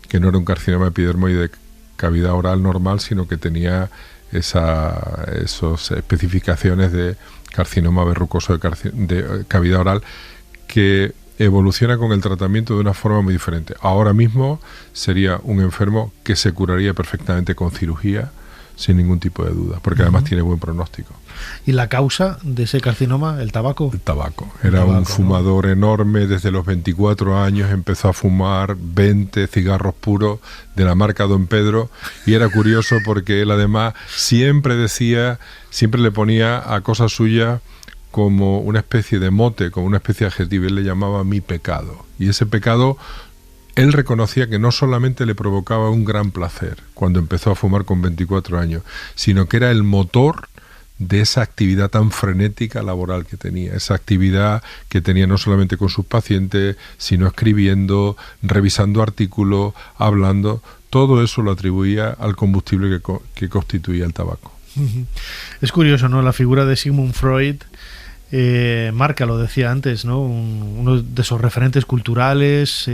que no era un carcinoma epidermoide de cavidad oral normal, sino que tenía esas especificaciones de carcinoma verrucoso de cavidad oral, que evoluciona con el tratamiento de una forma muy diferente. Ahora mismo sería un enfermo que se curaría perfectamente con cirugía, sin ningún tipo de duda, porque además tiene buen pronóstico. ¿Y la causa de ese carcinoma? ¿El tabaco? El tabaco. Era un fumador, ¿no?, enorme. Desde los 24 años empezó a fumar 20 cigarros puros de la marca Don Pedro, y era curioso porque él además siempre le ponía a cosas suyas como una especie de mote, como una especie de adjetivo. Él le llamaba mi pecado, y ese pecado él reconocía que no solamente le provocaba un gran placer cuando empezó a fumar con 24 años, sino que era el motor de esa actividad tan frenética laboral que tenía, esa actividad que tenía no solamente con sus pacientes, sino escribiendo, revisando artículos, hablando. Todo eso lo atribuía al combustible que constituía el tabaco. Es curioso, ¿no?, la figura de Sigmund Freud. Marca, lo decía antes, ¿no?, uno de esos referentes culturales,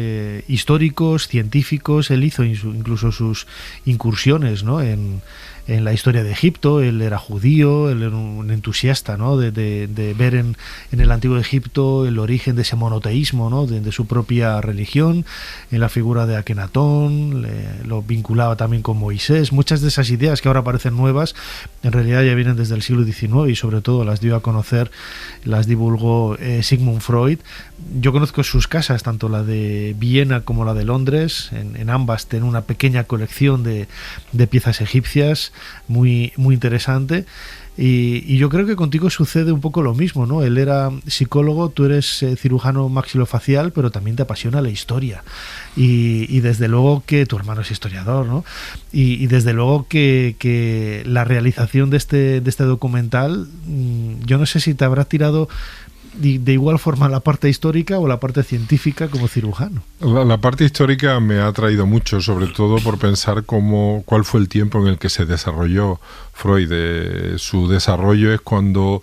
históricos, científicos. Él hizo incluso sus incursiones, ¿no?, en la historia de Egipto. Él era judío, él era un entusiasta, ¿no?, de ver en el antiguo Egipto el origen de ese monoteísmo, ¿no?, de su propia religión. En la figura de Akenatón lo vinculaba también con Moisés. Muchas de esas ideas que ahora parecen nuevas, en realidad ya vienen desde el siglo XIX, y sobre todo las dio a conocer, las divulgó Sigmund Freud. Yo conozco sus casas, tanto la de Viena como la de Londres. En ambas tiene una pequeña colección de piezas egipcias muy, muy interesante. Y yo creo que contigo sucede un poco lo mismo, ¿no? Él era psicólogo, tú eres cirujano maxilofacial, pero también te apasiona la historia. Y desde luego que tu hermano es historiador, ¿no? Y desde luego que la realización de este documental, yo no sé si te habrá tirado de igual forma la parte histórica o la parte científica como cirujano? La parte histórica me ha atraído mucho, sobre todo por pensar cuál fue el tiempo en el que se desarrolló Freud. Su desarrollo es cuando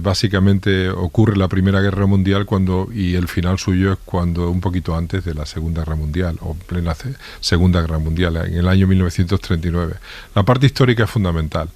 básicamente ocurre la Primera Guerra Mundial y el final suyo es cuando un poquito antes de la Segunda Guerra Mundial o plena Segunda Guerra Mundial, en el año 1939. La parte histórica es fundamental,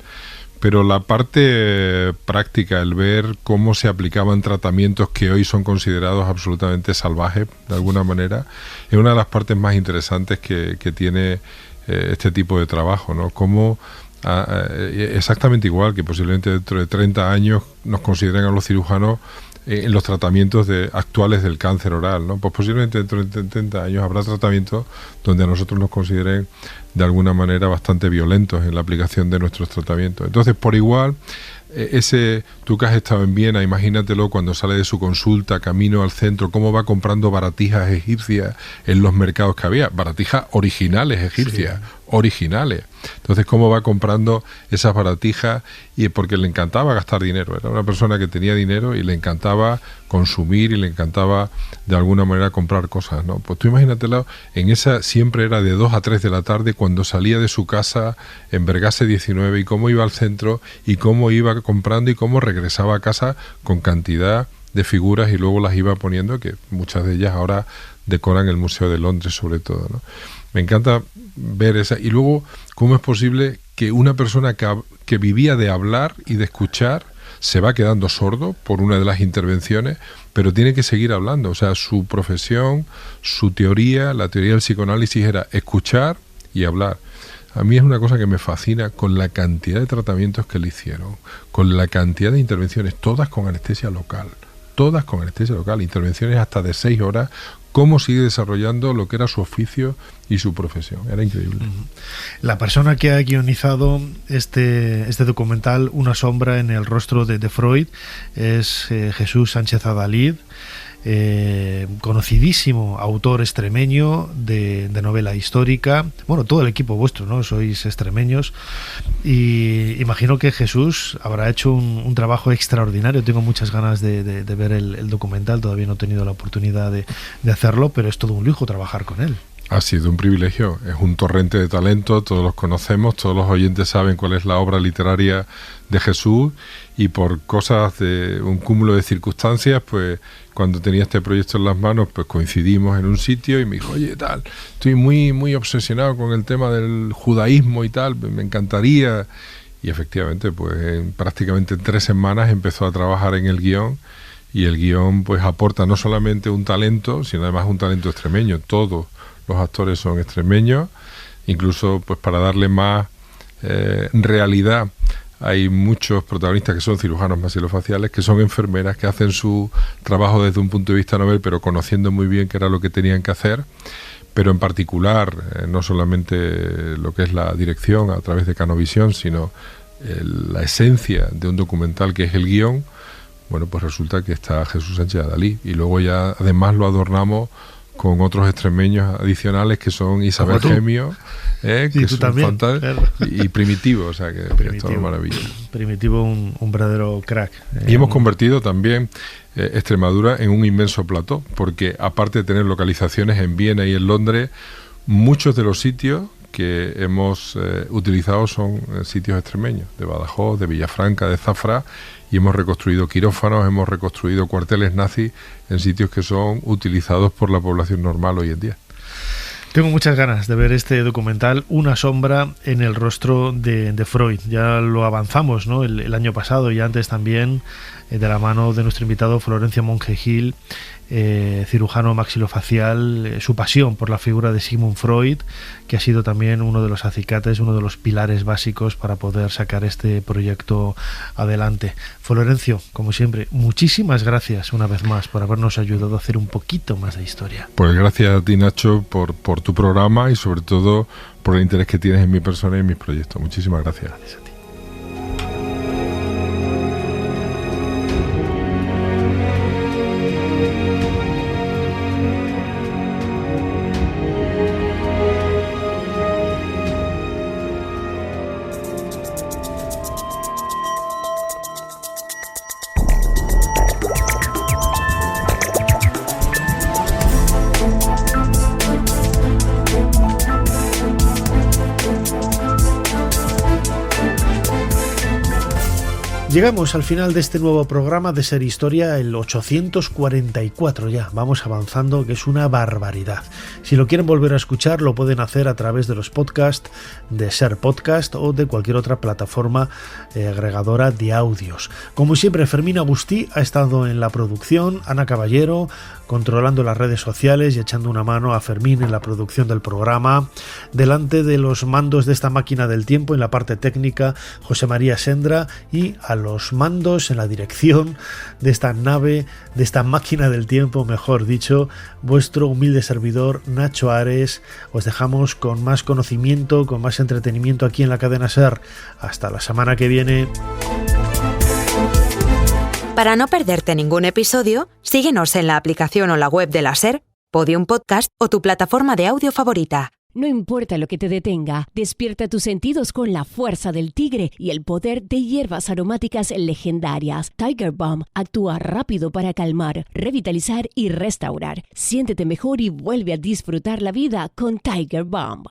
pero la parte práctica, el ver cómo se aplicaban tratamientos que hoy son considerados absolutamente salvajes de alguna manera, es una de las partes más interesantes que tiene este tipo de trabajo, ¿no? Cómo exactamente igual que posiblemente dentro de 30 años nos consideren a los cirujanos en los tratamientos actuales del cáncer oral, ¿no? Pues posiblemente dentro de 30 años habrá tratamientos donde a nosotros nos consideren de alguna manera bastante violentos en la aplicación de nuestros tratamientos. Entonces, por igual, tú que has estado en Viena, imagínatelo cuando sale de su consulta camino al centro, cómo va comprando baratijas egipcias en los mercados que había, baratijas originales egipcias, originales. Entonces, cómo va comprando esas baratijas, y porque le encantaba gastar dinero, era una persona que tenía dinero y le encantaba consumir y le encantaba de alguna manera comprar cosas, ¿no? Pues tú imagínatelo, en esa siempre era de 2 a 3 de la tarde cuando salía de su casa en Vergase 19 y cómo iba al centro y cómo iba comprando y cómo regresaba a casa con cantidad de figuras y luego las iba poniendo, que muchas de ellas ahora decoran el Museo de Londres sobre todo, ¿no? Me encanta ver esa. Y luego, ¿cómo es posible que una persona que vivía de hablar y de escuchar se va quedando sordo por una de las intervenciones, pero tiene que seguir hablando? O sea, su profesión, su teoría, la teoría del psicoanálisis era escuchar y hablar. A mí es una cosa que me fascina con la cantidad de tratamientos que le hicieron, con la cantidad de intervenciones, todas con anestesia local, intervenciones hasta de 6 horas, cómo sigue desarrollando lo que era su oficio y su profesión. Era increíble. La persona que ha guionizado este documental, Una sombra en el rostro de Freud, es Jesús Sánchez Adalid, conocidísimo autor extremeño de novela histórica. Bueno, todo el equipo vuestro, ¿no? Sois extremeños, y imagino que Jesús habrá hecho un trabajo extraordinario. Tengo muchas ganas de ver el documental, todavía no he tenido la oportunidad de hacerlo, pero es todo un lujo trabajar con él. Ha sido un privilegio, es un torrente de talento, todos los conocemos, todos los oyentes saben cuál es la obra literaria de Jesús, y por cosas de un cúmulo de circunstancias, pues cuando tenía este proyecto en las manos, pues coincidimos en un sitio y me dijo, oye, tal, estoy muy, muy obsesionado con el tema del judaísmo y tal, me encantaría. Y efectivamente, pues prácticamente en 3 semanas empezó a trabajar en el guión, y el guión pues aporta no solamente un talento, sino además un talento extremeño. Todos los actores son extremeños, incluso pues para darle más realidad, hay muchos protagonistas que son cirujanos maxilofaciales, que son enfermeras, que hacen su trabajo desde un punto de vista novel, pero conociendo muy bien qué era lo que tenían que hacer. Pero en particular, no solamente lo que es la dirección a través de Canovisión, sino la esencia de un documental que es el guión. Bueno, pues resulta que está Jesús Sánchez Adalid, y luego ya además lo adornamos con otros extremeños adicionales que son Isabel Gemio, que son fantásticos, y Primitivo, o sea que es todo maravilloso. Primitivo, un verdadero crack. Y hemos convertido también Extremadura en un inmenso plató, porque aparte de tener localizaciones en Viena y en Londres, muchos de los sitios que hemos utilizado son sitios extremeños, de Badajoz, de Villafranca, de Zafra, y hemos reconstruido quirófanos, hemos reconstruido cuarteles nazis en sitios que son utilizados por la población normal hoy en día. Tengo muchas ganas de ver este documental, Una sombra en el rostro de Freud. Ya lo avanzamos, ¿no? el año pasado y antes también, de la mano de nuestro invitado Florencio Monge Gil, cirujano maxilofacial, su pasión por la figura de Sigmund Freud, que ha sido también uno de los acicates, uno de los pilares básicos para poder sacar este proyecto adelante. Florencio, como siempre, muchísimas gracias una vez más por habernos ayudado a hacer un poquito más de historia. Pues gracias a ti, Nacho, por tu programa y sobre todo por el interés que tienes en mi persona y en mis proyectos. Muchísimas gracias. Gracias a ti. Llegamos al final de este nuevo programa de Ser Historia, el 844 ya. Vamos avanzando, que es una barbaridad. Si lo quieren volver a escuchar, lo pueden hacer a través de los podcasts de Ser Podcast o de cualquier otra plataforma agregadora de audios. Como siempre, Fermín Agustí ha estado en la producción, Ana Caballero controlando las redes sociales y echando una mano a Fermín en la producción del programa. Delante de los mandos de esta máquina del tiempo, en la parte técnica, José María Sendra, y a los mandos en la dirección de esta nave, de esta máquina del tiempo, mejor dicho, vuestro humilde servidor Nacho Ares. Os dejamos con más conocimiento, con más entretenimiento aquí en la cadena SER. Hasta la semana que viene. Para no perderte ningún episodio, síguenos en la aplicación o la web de la SER, Podium Podcast o tu plataforma de audio favorita. No importa lo que te detenga, despierta tus sentidos con la fuerza del tigre y el poder de hierbas aromáticas legendarias. Tiger Balm actúa rápido para calmar, revitalizar y restaurar. Siéntete mejor y vuelve a disfrutar la vida con Tiger Balm.